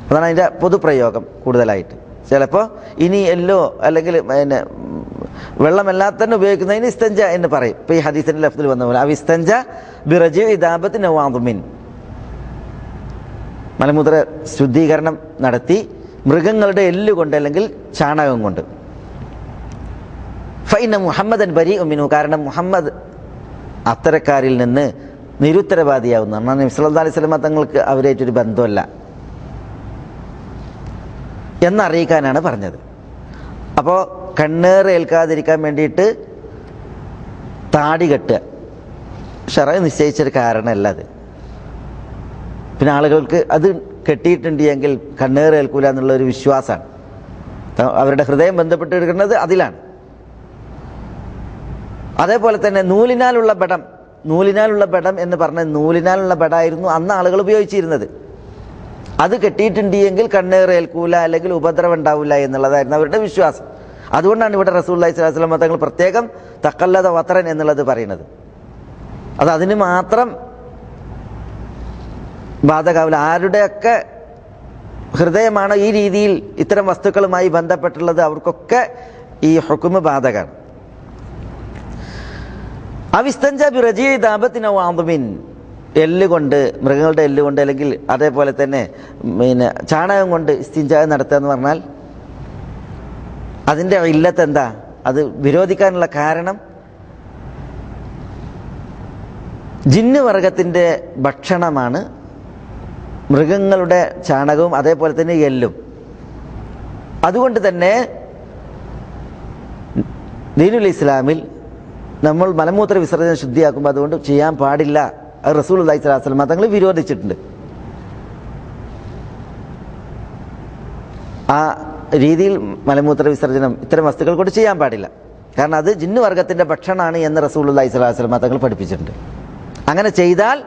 അതാണ് അതിൻ്റെ പൊതുപ്രയോഗം കൂടുതലായിട്ട്. ചിലപ്പോൾ ഇനി എല്ലോ അല്ലെങ്കിൽ പിന്നെ വെള്ളമല്ലാതെ തന്നെ ഉപയോഗിക്കുന്നതിന് ഇസ്തഞ്ച എന്ന് പറയും. ഇപ്പോൾ ഈ ഹദീസിൻ്റെ ലഫ്ദിൽ വന്ന പോലെ അവിസ്തഞ്ച ബിറജീഇ ദാബത്തിൻ ഔ അദ്മിൻ, മലമൂത്ര ശുദ്ധീകരണം നടത്തി മൃഗങ്ങളുടെ എല്ലുകൊണ്ട് അല്ലെങ്കിൽ ചാണകം കൊണ്ട്. ഫഇന്ന മുഹമ്മദൻ ബരീഉം മിൻഹു, കാരണം മുഹമ്മദ് അത്തരക്കാരിൽ നിന്ന് നിരുത്തരവാദിയാവുന്നു. നബി സല്ലല്ലാഹു അലൈഹി വസല്ലം തങ്ങൾക്ക് അവരായിട്ടൊരു ബന്ധമല്ല എന്നറിയിക്കാനാണ് പറഞ്ഞത്. അപ്പോൾ കണ്ണേറ് ഏൽക്കാതിരിക്കാൻ വേണ്ടിയിട്ട് താടി കെട്ടുക ശറഅ് നിശ്ചയിച്ചൊരു കാരണമല്ല അത്. പിന്നെ ആളുകൾക്ക് അത് കെട്ടിയിട്ടുണ്ട് എങ്കിൽ കണ്ണേറ് ഏൽക്കൂല എന്നുള്ളൊരു വിശ്വാസമാണ്. അവരുടെ ഹൃദയം ബന്ധപ്പെട്ടിരിക്കുന്നത് അതിലാണ്. അതേപോലെ തന്നെ നൂലിനാലുള്ള ബടം എന്ന് പറഞ്ഞ നൂലിനാലുള്ള ബടായിരുന്നു അന്ന് ആളുകൾ ഉപയോഗിച്ചിരുന്നത്. അത് കെട്ടിയിട്ടുണ്ട് എങ്കിൽ കണ്ണേറേൽക്കൂല, അല്ലെങ്കിൽ ഉപദ്രവം ഉണ്ടാവില്ല എന്നുള്ളതായിരുന്നു അവരുടെ വിശ്വാസം. അതുകൊണ്ടാണ് ഇവിടെ റസൂലുള്ളാഹി സ്വല്ലല്ലാഹു അലൈഹി വസല്ലം തങ്ങൾ പ്രത്യേകം തഖല്ലദ വതറൻ എന്നുള്ളത് പറയുന്നത്. അത് അതിന് മാത്രം ബാധകാവില്ല. ആരുടെയൊക്കെ ഹൃദയമാണോ ഈ രീതിയിൽ ഇത്തരം വസ്തുക്കളുമായി ബന്ധപ്പെട്ടുള്ളത് അവർക്കൊക്കെ ഈ ഹുക്മ് ബാധകമാണ്. അവിസ്തഞ്ച ബിറജീ ദാബത്തിൻ ഔ അദ്മിൻ, എല്ലുകൊണ്ട്, മൃഗങ്ങളുടെ എല്ലുകൊണ്ട്, അല്ലെങ്കിൽ അതേപോലെ തന്നെ ചാണകം കൊണ്ട് ഇസ്തിഞ്ച നടത്തുക എന്ന് പറഞ്ഞാൽ അതിൻ്റെ ഇല്ലത്ത് എന്താ? അത് വിരോധിക്കാനുള്ള കാരണം ജിന്ന് വർഗത്തിൻ്റെ ഭക്ഷണമാണ് മൃഗങ്ങളുടെ ചാണകവും അതേപോലെ തന്നെ എല്ലും. അതുകൊണ്ട് തന്നെ ദീനുൽ ഇസ്ലാമിൽ നമ്മൾ മലമൂത്ര വിസർജനം ശുദ്ധിയാക്കുമ്പോൾ അതുകൊണ്ട് ചെയ്യാൻ പാടില്ല. അത് റസൂലുള്ളാഹി സ്വല്ലല്ലാഹു അലൈഹി വസല്ലം തങ്ങൾ വിരോധിച്ചിട്ടുണ്ട്. ആ രീതിയിൽ മലമൂത്ര വിസർജനം ഇത്തരം വസ്തുക്കൾ കൊണ്ട് ചെയ്യാൻ പാടില്ല. കാരണം അത് ജിന്ന് വർഗത്തിൻ്റെ ഭക്ഷണമാണ് എന്ന് റസൂലുള്ളാഹി സ്വല്ലല്ലാഹു അലൈഹി വസല്ലം തങ്ങൾ പഠിപ്പിച്ചിട്ടുണ്ട്. അങ്ങനെ ചെയ്താൽ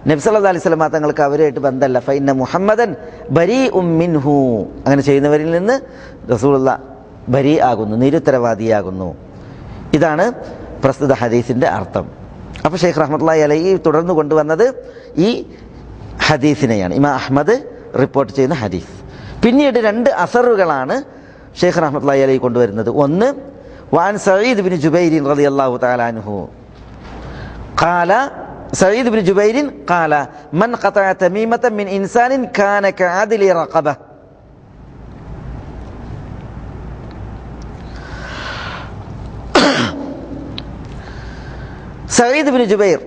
നബി സല്ലല്ലാഹു അലൈഹി വസല്ലം തങ്ങൾക്ക് അവരുമായിട്ട് ബന്ധമല്ല. ഫഇന്ന മുഹമ്മദൻ ബരീഉം മിൻഹു, അങ്ങനെ ചെയ്യുന്നവരിൽ നിന്ന് റസൂലുള്ളാഹി ബരീ ആകുന്നു, നിരുത്തരവാദിയാകുന്നു. ഇതാണ് പ്രസ്തുത ഹദീസിൻ്റെ അർത്ഥം. അപ്പോൾ ഷെയ്ഖ് റഹ്മത്തുള്ളാഹി അലൈഹി തുടർന്ന് കൊണ്ടുവന്നത് ഈ ഹദീസിനെയാണ്, ഇമാം അഹ്മദ് റിപ്പോർട്ട് ചെയ്യുന്ന ഹദീസ്. പിന്നീട് രണ്ട് അസറുകളാണ് ഷെയ്ഖ് റഹ്മത്തുള്ളാഹി അലൈഹി കൊണ്ടുവരുന്നത്. ഒന്ന്, വഅൻ സഈദ് ബിൻ ജുബൈർ റളിയല്ലാഹു തആല അൻഹു ഖാല, സഈദ് ബിൻ ജുബൈർ ഖാല മൻ ഖതഅ തമീമതൻ മിൻ ഇൻസാനിൻ കാന കഅദ്ലി റഖബ. സഈദ് ബിൻ ജുബൈർ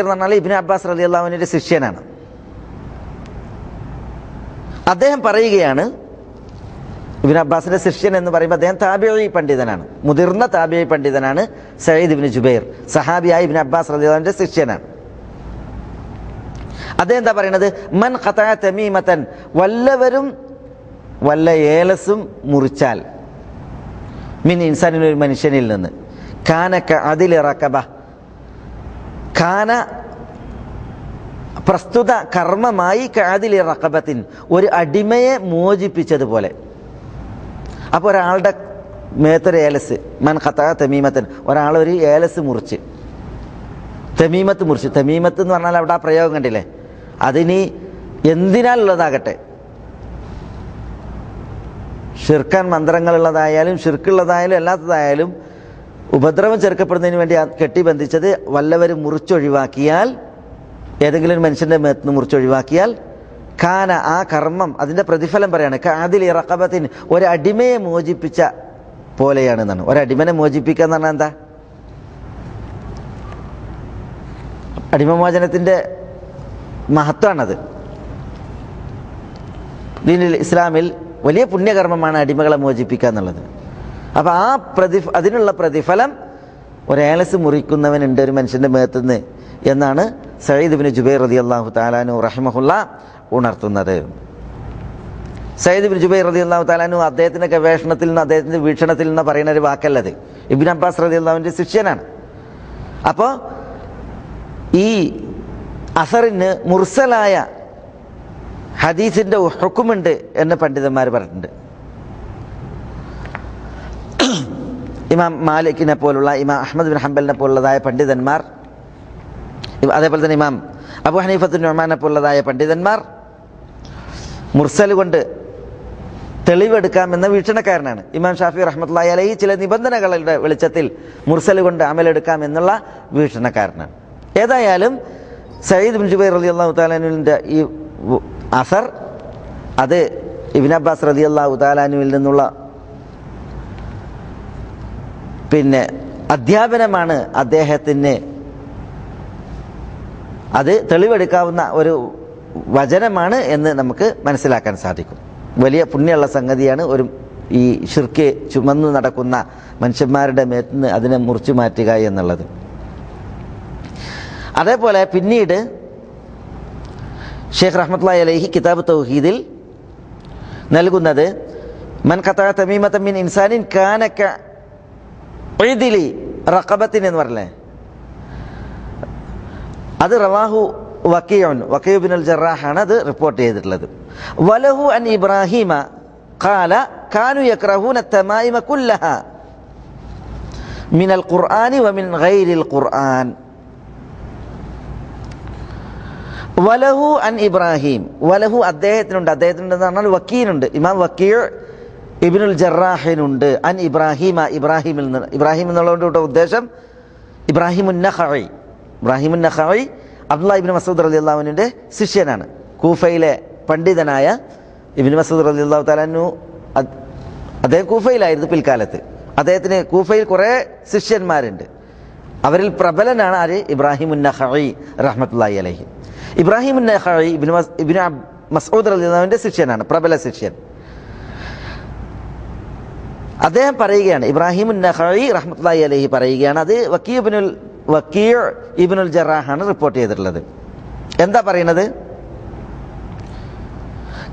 എന്ന് പറഞ്ഞാൽ ഇബ്നു അബ്ബാസ് റളിയല്ലാഹു അൻഹുവിന്റെ ശിഷ്യനാണ്. അദ്ദേഹം പറയുകയാണ്, ഇബ്നു അബ്ബാസിന്റെ ശിഷ്യൻ എന്ന് പറയുമ്പോൾ അദ്ദേഹം താബിഈ പണ്ഡിതനാണ്, മുതിർന്ന താബിഈ പണ്ഡിതനാണ് സഈദ് ബിൻ ജുബൈർ. സഹാബിയായ ഇബ്നു അബ്ബാസ് റളിയല്ലാഹു അൻഹുവിന്റെ ശിഷ്യനാണ്. അദ്ദേഹം എന്താ പറയുന്നത്? മൻ ഖതഅ തമീമതൻ, വല്ലവരും വല്ല ഏലസും മുറിച്ചാൽ, മിൻ ഇൻസാനിൻ, ഒരു മനുഷ്യനിൽ നിന്ന്, കാന കഅദ്ലി റഖബ, കാന പ്രസ്തുത കർമ്മമായി കഅദ്ലി റഖബത്തിൻ, ഒരു അടിമയെ മോചിപ്പിച്ചതുപോലെ. അപ്പോൾ ഒരാളുടെ മേത്തൊരു ഏലസ്, മൻ ഖതഅ തമീമത്തൻ, ഒരാളൊരു ഏലസ് മുറിച്ച്, തമീമത്ത് മുറിച്ച്, തമീമത്ത് എന്ന് പറഞ്ഞാൽ അവിടെ ആ പ്രയോഗം കണ്ടില്ലേ, അതിനി എന്തിനാലുള്ളതാകട്ടെ, ഷിർക്കാൻ മന്ത്രങ്ങളുള്ളതായാലും ഷിർക്കുള്ളതായാലും അല്ലാത്തതായാലും ഉപദ്രവം ചെറുക്കപ്പെടുന്നതിന് വേണ്ടി കെട്ടിബന്ധിച്ചത് വല്ലവരും മുറിച്ചൊഴിവാക്കിയാൽ, ഏതെങ്കിലും ഒരു മനുഷ്യൻ്റെ മേത്തുനിന്ന് മുറിച്ചൊഴിവാക്കിയാൽ, കാന, ആ കർമ്മം, അതിൻ്റെ പ്രതിഫലം പറയാണ്, കഅദ്ലി റഖബത്തിൻ, ഒരു അടിമയെ മോചിപ്പിച്ച പോലെയാണെന്നാണ്. ഒരടിമനെ മോചിപ്പിക്കുക എന്ന് പറഞ്ഞാൽ എന്താ? അടിമമോചനത്തിൻ്റെ മഹത്വമാണത്. ദീനുൽ ഇസ്ലാമിൽ വലിയ പുണ്യകർമ്മമാണ് അടിമകളെ മോചിപ്പിക്കുക എന്നുള്ളത്. അപ്പോൾ ആ അതിനുള്ള പ്രതിഫലം ഒരേലസ് മുറിക്കുന്നവനുണ്ട് ഒരു മനുഷ്യൻ്റെ മേത്തുനിന്ന് എന്നാണ് സഈദ് ബിൻ ജുബൈർ റളിയല്ലാഹു തആല അൻഹു റഹിമഹുല്ലാ ഉണർത്തുന്നത്. സഈദ് ബിൻ ജുബൈർ റളിയല്ലാഹു തആല അൻഹു അദ്ദേഹത്തിൻ്റെ ഗവേഷണത്തിൽ നിന്ന്, അദ്ദേഹത്തിൻ്റെ വീക്ഷണത്തിൽ നിന്ന് പറയുന്ന ഒരു വാക്കല്ലത്. ഇബ്നു അബ്ബാസ് റളിയല്ലാഹുവിൻ്റെ ശിഷ്യനാണ്. അപ്പോൾ ഈ അസറിന് മുർസലായ ഹദീസിൻ്റെ ഹുക്കുമുണ്ട് എന്ന് പണ്ഡിതന്മാർ പറഞ്ഞിട്ടുണ്ട്. ഇമാം മാലിക്കിനെ പോലുള്ള, ഇമാം അഹ്മദ് ബിൻ ഹംബലിനെ പോലുള്ളതായ പണ്ഡിതന്മാർ, അതേപോലെ തന്നെ ഇമാം അബൂ ഹനീഫത്തുൻ നുഅ്മാനെ പോലുള്ളതായ പണ്ഡിതന്മാർ മുർസൽ കൊണ്ട് തെളിവെടുക്കാമെന്ന വീക്ഷണക്കാരനാണ്. ഇമാം ഷാഫി റഹ്മത്തുള്ളാഹി അലൈഹി ചില നിബന്ധനകളുടെ വെളിച്ചത്തിൽ മുർസൽ കൊണ്ട് അമലെടുക്കാം എന്നുള്ള വീക്ഷണക്കാരനാണ്. ഏതായാലും സഈദ് ബിൻ ജുബൈർ റളിയല്ലാഹു തആല അൻഹുവിൻ്റെ ഈ അസർ, അത് ഇബ്നു അബ്ബാസ് റളിയല്ലാഹു തആല അൻഹുവിൽ നിന്നുള്ള അധ്യാപനമാണ് അദ്ദേഹത്തിന്. അത് തെളിവെടുക്കാവുന്ന ഒരു വചനമാണ് എന്ന് നമുക്ക് മനസ്സിലാക്കാൻ സാധിക്കും. വലിയ പുണ്യമുള്ള സംഗതിയാണ് ഒരു ഈ ഷിർക്ക് ചുമന്നു നടക്കുന്ന മനുഷ്യന്മാരുടെ മേത്തുനിന്ന് അതിനെ മുറിച്ചു മാറ്റുക എന്നുള്ളത്. അതേപോലെ പിന്നീട് ഷെയ്ഖ് റഹ്മത്തുള്ളാഹി അലൈഹി കിതാബ് തൗഹീദിൽ നൽകുന്നത്, മൻ ഖതഅ തമീമതൻ മിൻ ഇൻസാനിൻ കാന കഅദ്ലി റഖബത്തിൻ എന്ന് പറഞ്ഞേ, അത് റവാഹു വക്കീഉൻ, വക്കീഉ ബിനുൽ ജറാഹാണ് അത് റിപ്പോർട്ട് ചെയ്തിട്ടുള്ളത്. വലഹു അൻ ഇബ്രാഹിമ ഖാല കാനു യക്റഹൂന തമായിമ കുല്ലഹ മിനൽ ഖുർആനി വമിൻ ഗൈരിൽ ഖുർആൻ. വലഹു അൻ ഇബ്രാഹിം, വലഹു അദ്ദേഹത്തിനുണ്ട്, അദ്ദേഹത്തിനുണ്ടെന്ന് പറഞ്ഞാൽ വക്കീലുണ്ട്, ഇമാം വക്കീൽ ഇബ്നുൽ ജറാഹിനുണ്ട്. അൻ ഇബ്രാഹിമ, ഇബ്രാഹിമിൽ നിന്ന്. ഇബ്രാഹിം എന്നുള്ളതുകൊണ്ട് ഉദ്ദേശം ഇബ്രാഹിമുൻ നഖഈ. ഇബ്രാഹിമുൻ നഖഈ അബ്ദുല്ലാഹ് ഇബ്നു മസ്ഊദ് റളിയല്ലാഹു അൻഹുവിന്റെ ശിഷ്യനാണ്. കൂഫയിലെ പണ്ഡിതനായ ഇബ്നു മസ്ഊദ് റളിയല്ലാഹു തആല അൻഹു, അദ്ദേഹം കൂഫയിലായിരുന്നു പിൽക്കാലത്ത്. അദ്ദേഹത്തിന് കൂഫയിൽ കുറേ ശിഷ്യന്മാരുണ്ട്. അവരിൽ പ്രബലനാണ് ആര്? ഇബ്രാഹിമുൻ നഖഈ റഹ്മത്തുള്ളാഹി അലൈഹി. ഇബ്രാഹിമുൻ നഖഈ ഇബ്നു മസ്ഊദ് റളിയല്ലാഹു അൻഹുവിന്റെ ശിഷ്യനാണ്, പ്രബല ശിഷ്യൻ. അദ്ദേഹം പറയുകയാണ്, ഇബ്രാഹിമുൻ നഖഈ റഹ്മത്തുള്ളാഹി അലൈഹി പറയുകയാണ്, അത് വക്കീ ഇബ്നുൽ ജറാഹാണ് റിപ്പോർട്ട് ചെയ്തിട്ടുള്ളത്. എന്താ പറയുന്നത്?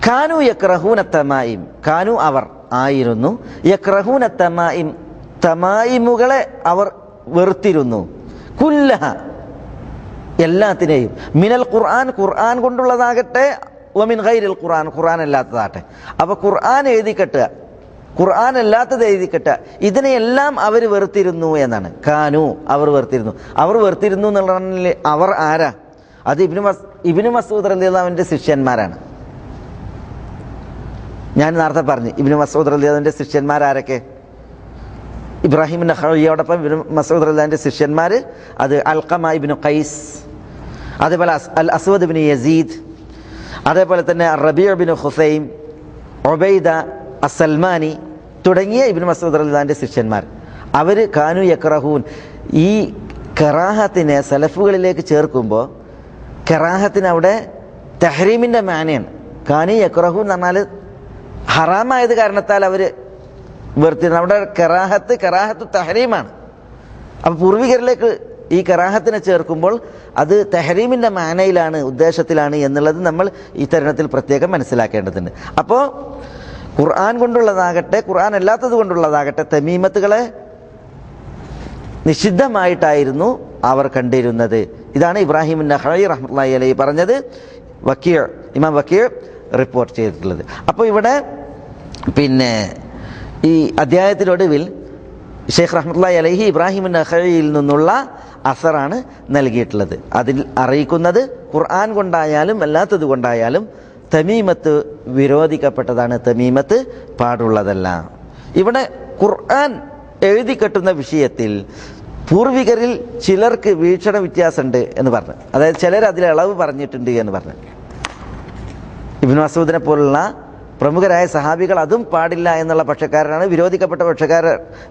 കാനു യക്റഹൂന തമായിം, കാനു അവർ ആയിരുന്നു, യക്റഹൂന തമായിം തമായിമുകളെ അവർ വെറുത്തിരുന്നു, കുല്ലഹ എല്ലാത്തിനെയും, മിനൽ ഖുർആൻ ഖുർആൻ കൊണ്ടുള്ളതാകട്ടെ, വമിൻ ഗൈരിൽ ഖുർആൻ ഖുർആൻ അല്ലാത്തതാകട്ടെ. അപ്പോൾ ഖുർആൻ എഴുതി കെട്ടുക, ഖുർആൻ അല്ലാത്തത് എഴുതി കെട്ടുക, ഇതിനെയെല്ലാം അവർ വെറുത്തിരുന്നു എന്നാണ്. കാനു അവർ വെറുത്തിരുന്നു. അവർ വെറുത്തിരുന്നു എന്നുള്ള അവർ ആരാ? അത് ഇബ്നു മസ്ഊദ് റളിയല്ലാഹു അൻഹുവിന്റെ ശിഷ്യന്മാരാണ്. ഞാൻ നേരത്തെ പറഞ്ഞു ഇബ്നു മസ്ഊദ് റളിയല്ലാഹു അൻഹുവിന്റെ ശിഷ്യന്മാരാരൊക്കെ? ഇബ്രാഹിം നഖഈയോടൊപ്പം ഇബ്നു മസ്ഊദ് റളിയല്ലാഹു അൻഹുവിന്റെ ശിഷ്യന്മാർ അത് അൽഖമ ഇബ്നു ഖൈസ്, അതേപോലെ അൽ അസ്വദ് ഇബ്നു യസീദ്, അതേപോലെ തന്നെ റബീഅ ഇബ്നു ഖുസൈം, ഉബൈദ അസ്സൽമാനി തുടങ്ങിയ ഇബ്നു മസ്ഊദ് റളിയല്ലാഹു അൻഹുവിന്റെ ശിഷ്യന്മാർ. അവർ കാനു യക്റഹൂൻ, ഈ കറാഹത്തിനെ സലഫുകളിലേക്ക് ചേർക്കുമ്പോൾ കറാഹത്തിന് അവിടെ തഹ്രീമിൻ്റെ മാനയാണ്. കാനു യക്റഹൂൻ എന്ന് പറഞ്ഞാൽ ഹറാമായത് കാരണത്താൽ അവർ വെറുത്തിരുന്നു. അവിടെ കറാഹത്ത് തഹ്രീമാണ്. അപ്പോൾ പൂർവികരിലേക്ക് ഈ കറാഹത്തിനെ ചേർക്കുമ്പോൾ അത് തഹ്രീമിൻ്റെ മാനയിലാണ്, ഉദ്ദേശത്തിലാണ് എന്നുള്ളത് നമ്മൾ ഈ തരുണത്തിൽ പ്രത്യേകം മനസ്സിലാക്കേണ്ടതുണ്ട്. അപ്പോൾ ഖുർആൻ കൊണ്ടുള്ളതാകട്ടെ ഖുർആൻ അല്ലാത്തത് കൊണ്ടുള്ളതാകട്ടെ തമീമത്തുകളെ നിഷിദ്ധമായിട്ടായിരുന്നു അവർ കണ്ടിരുന്നത്. ഇതാണ് ഇബ്രാഹിം നഖഈ റഹ്മത്തുള്ളാഹി അലൈഹി പറഞ്ഞത്, ഇമാം വക്കീ റിപ്പോർട്ട് ചെയ്തിട്ടുള്ളത്. അപ്പോൾ ഇവിടെ പിന്നെ ഈ അധ്യായത്തിനൊടുവിൽ ഷെയ്ഖ് റഹ്മത്തുള്ളാഹി അലൈഹി ഇബ്രാഹിം നഖഈയിൽ നിന്നുള്ള അസറാണ് നൽകിയിട്ടുള്ളത്. അതിൽ അറിയിക്കുന്നത് ഖുർആൻ കൊണ്ടായാലും അല്ലാത്തത് കൊണ്ടായാലും തമീമത്ത് വിരോധിക്കപ്പെട്ടതാണ്, തമീമത്ത് പാടുള്ളതല്ല. ഇവിടെ ഖുർആൻ എഴുതി കെട്ടുന്ന വിഷയത്തിൽ പൂർവികരിൽ ചിലർക്ക് വീക്ഷണ വ്യത്യാസമുണ്ട് എന്ന് പറഞ്ഞു. അതായത് ചിലർ അതിൽ ഇളവ് പറഞ്ഞിട്ടുണ്ട് എന്ന് പറഞ്ഞു. ഇബ്നു മസ്ഊദിനെ പോലുള്ള പ്രമുഖരായ സഹാബികൾ അതും പാടില്ല എന്നുള്ള പക്ഷക്കാരനാണ്,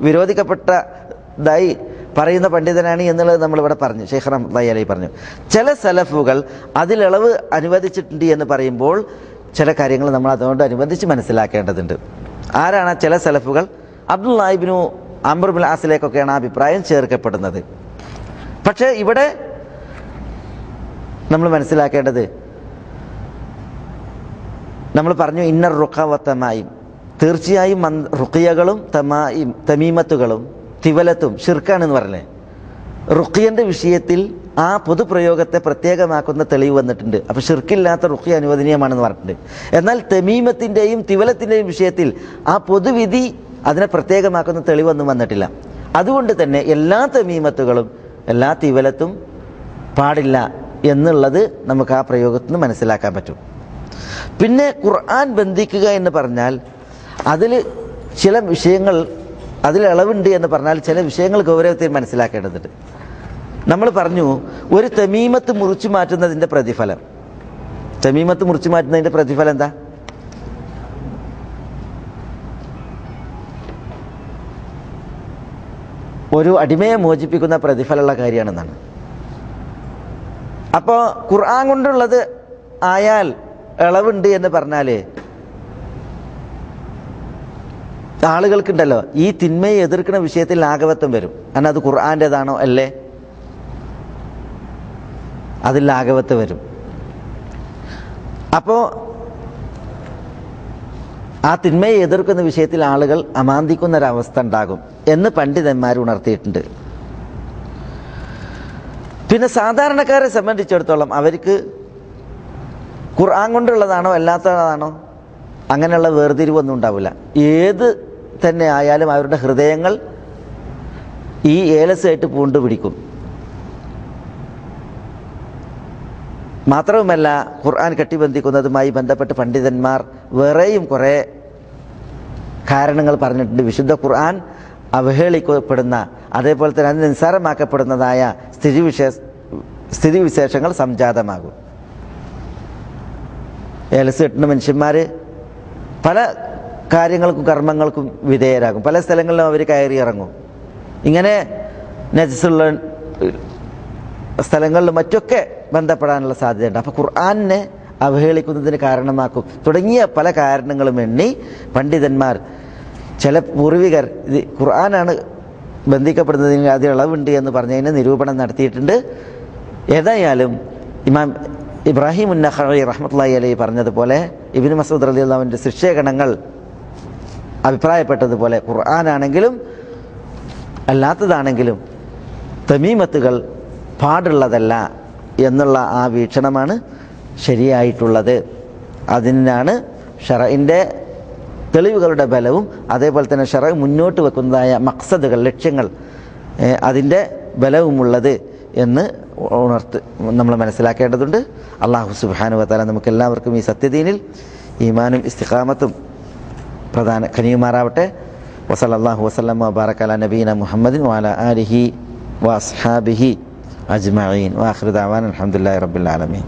വിരോധിക്കപ്പെട്ടതായി പറയുന്ന പണ്ഡിതനാണ് എന്നുള്ളത് നമ്മളിവിടെ പറഞ്ഞു. ഷെയ്ഖ് റഹ്മത്തുള്ളാഹി അലൈഹി പറഞ്ഞു. ചില സലഫുകൾ അതിലിളവ് അനുവദിച്ചിട്ടുണ്ട് എന്ന് പറയുമ്പോൾ ചില കാര്യങ്ങൾ നമ്മൾ അതുകൊണ്ട് അനുബന്ധിച്ച് മനസ്സിലാക്കേണ്ടതുണ്ട്. ആരാണ് ചില സലഫുകൾ? അബ്ദുല്ലാഹി ഇബ്നു അംർ ഇബ്നുൽ ആസിലേക്കൊക്കെയാണ് ആ അഭിപ്രായം ചേർക്കപ്പെടുന്നത്. പക്ഷേ ഇവിടെ നമ്മൾ മനസ്സിലാക്കേണ്ടത്, നമ്മൾ പറഞ്ഞു ഇന്നർ റുഖ വ തമായിം, തീർച്ചയായും റുഖിയകളും തമീമത്തുകളും തിവലത്തും ഷിർക്കാണെന്ന് പറഞ്ഞേ. റുഖിയന്റെ വിഷയത്തിൽ ആ പൊതുപ്രയോഗത്തെ പ്രത്യേകമാക്കുന്ന തെളിവ് വന്നിട്ടുണ്ട്. അപ്പോൾ ഷിർക്കില്ലാത്ത റുഖിയ അനുവദനീയമാണെന്ന് പറഞ്ഞിട്ടുണ്ട്. എന്നാൽ തമീമത്തിൻ്റെയും തിവലത്തിൻ്റെയും വിഷയത്തിൽ ആ പൊതുവിധി അതിനെ പ്രത്യേകമാക്കുന്ന തെളിവൊന്നും വന്നിട്ടില്ല. അതുകൊണ്ട് തന്നെ എല്ലാ തമീമത്തുകളും എല്ലാ തിവലത്തും പാടില്ല എന്നുള്ളത് നമുക്ക് ആ പ്രയോഗത്തിൽ നിന്ന് മനസ്സിലാക്കാൻ പറ്റും. പിന്നെ ഖുർആൻ ബന്ധിക്കുക എന്ന് പറഞ്ഞാൽ അതിൽ ചില വിഷയങ്ങൾ, അതിൽ ഇളവുണ്ട് എന്ന് പറഞ്ഞാൽ ചില വിഷയങ്ങൾ ഗൗരവത്തിൽ മനസ്സിലാക്കേണ്ടതുണ്ട്. നമ്മൾ പറഞ്ഞു ഒരു തമീമത്ത് മുറിച്ചു മാറ്റുന്നതിൻ്റെ പ്രതിഫലം, തമീമത്ത് മുറിച്ചു മാറ്റുന്നതിൻ്റെ പ്രതിഫലം എന്താ? ഒരു അടിമയെ മോചിപ്പിക്കുന്ന പ്രതിഫലമുള്ള കാര്യമാണെന്നാണ്. അപ്പോൾ ഖുർആൻ കൊണ്ടുള്ളത് ആയാൽ ഇളവുണ്ട് എന്ന് പറഞ്ഞാൽ ആളുകൾക്കുണ്ടല്ലോ ഈ തിന്മയെ എതിർക്കുന്ന വിഷയത്തിൽ ലാഘവത്വം വരും. കാരണം അത് ഖുർആൻ്റെതാണോ അല്ലേ, അതിൽ ലാഘവത്വം വരും. അപ്പോൾ ആ തിന്മയെ എതിർക്കുന്ന വിഷയത്തിൽ ആളുകൾ അമാന്തിക്കുന്നൊരവസ്ഥ ഉണ്ടാകും എന്ന് പണ്ഡിതന്മാർ ഉണർത്തിയിട്ടുണ്ട്. പിന്നെ സാധാരണക്കാരെ സംബന്ധിച്ചിടത്തോളം അവർക്ക് ഖുർആൻ കൊണ്ടുള്ളതാണോ അല്ലാത്തതാണോ അങ്ങനെയുള്ള വേർതിരിവൊന്നും ഉണ്ടാവില്ല. ഏത് തന്നെ ആയാലും അവരുടെ ഹൃദയങ്ങൾ ഈ ഏലസായിട്ട് പൂണ്ടുപിടിക്കും. മാത്രവുമല്ല ഖുർആൻ കെട്ടിബന്ധിക്കുന്നതുമായി ബന്ധപ്പെട്ട് പണ്ഡിതന്മാർ വേറെയും കുറേ കാരണങ്ങൾ പറഞ്ഞിട്ടുണ്ട്. വിശുദ്ധ ഖുർആൻ അവഹേളിക്കപ്പെടുന്ന, അതേപോലെ തന്നെ അതിന് നിസ്സാരമാക്കപ്പെടുന്നതായ സ്ഥിതിവിശേഷങ്ങൾ സംജാതമാകും. ഏലസ് കെട്ടുന്ന മനുഷ്യന്മാർ പല കാര്യങ്ങൾക്കും കർമ്മങ്ങൾക്കും വിധേയരാകും. പല സ്ഥലങ്ങളിലും അവർ കയറി ഇറങ്ങും. ഇങ്ങനെ നജസുള്ള സ്ഥലങ്ങളിലും മറ്റൊക്കെ ബന്ധപ്പെടാനുള്ള സാധ്യതയുണ്ട്. അപ്പോൾ ഖുർആനെ അവഹേളിക്കുന്നതിന് കാരണമാക്കും തുടങ്ങിയ പല കാരണങ്ങളും എണ്ണി പണ്ഡിതന്മാർ, ചില പൂർവികർ ഇത് ഖുർആനാണ് ബന്ധിക്കപ്പെടുന്നതിന് അതിൽ ഇളവുണ്ട് എന്ന് പറഞ്ഞതിന് നിരൂപണം നടത്തിയിട്ടുണ്ട്. ഏതായാലും ഇമാം ഇബ്രാഹിം ഉന്നഖഈ റഹ്മത്തുള്ളാഹി അലൈഹി പറഞ്ഞതുപോലെ ഇബ്നു മസ്ഊദ് റളിയല്ലാഹു അൻഹുവിന്റെ ശിഷ്യഗണങ്ങൾ അഭിപ്രായപ്പെട്ടതുപോലെ ഖുർആനാണെങ്കിലും അല്ലാത്തതാണെങ്കിലും തമീമത്തുകൾ പാടുള്ളതല്ല എന്നുള്ള ആ വീക്ഷണമാണ് ശരിയായിട്ടുള്ളത്. അതിനാണ് ഷറഇൻ്റെ തെളിവുകളുടെ ബലവും അതേപോലെ തന്നെ ഷറ മുന്നോട്ട് വെക്കുന്നതായ മഖ്സദുകൾ, ലക്ഷ്യങ്ങൾ, അതിൻ്റെ ബലവുമുള്ളത് എന്ന് നമ്മൾ മനസ്സിലാക്കേണ്ടതുണ്ട്. അല്ലാഹു സുബ്ഹാനഹു വ തആല നമുക്കെല്ലാവർക്കും ഈ സത്യദീനിൽ ഈമാനും ഇസ്തിഖാമത്തും കനിയുമാറാവട്ടെ. വസല്ലല്ലാഹു വസല്ലമ വബാറക അലാ നബീന മുഹമ്മദിൻ വഅലാ ആലിഹി വഅസ്ഹാബിഹി അജ്മഈൻ. വആഖിറു ദഅവാന അൽഹംദുലില്ലാഹി റബ്ബിൽ ആലമീൻ.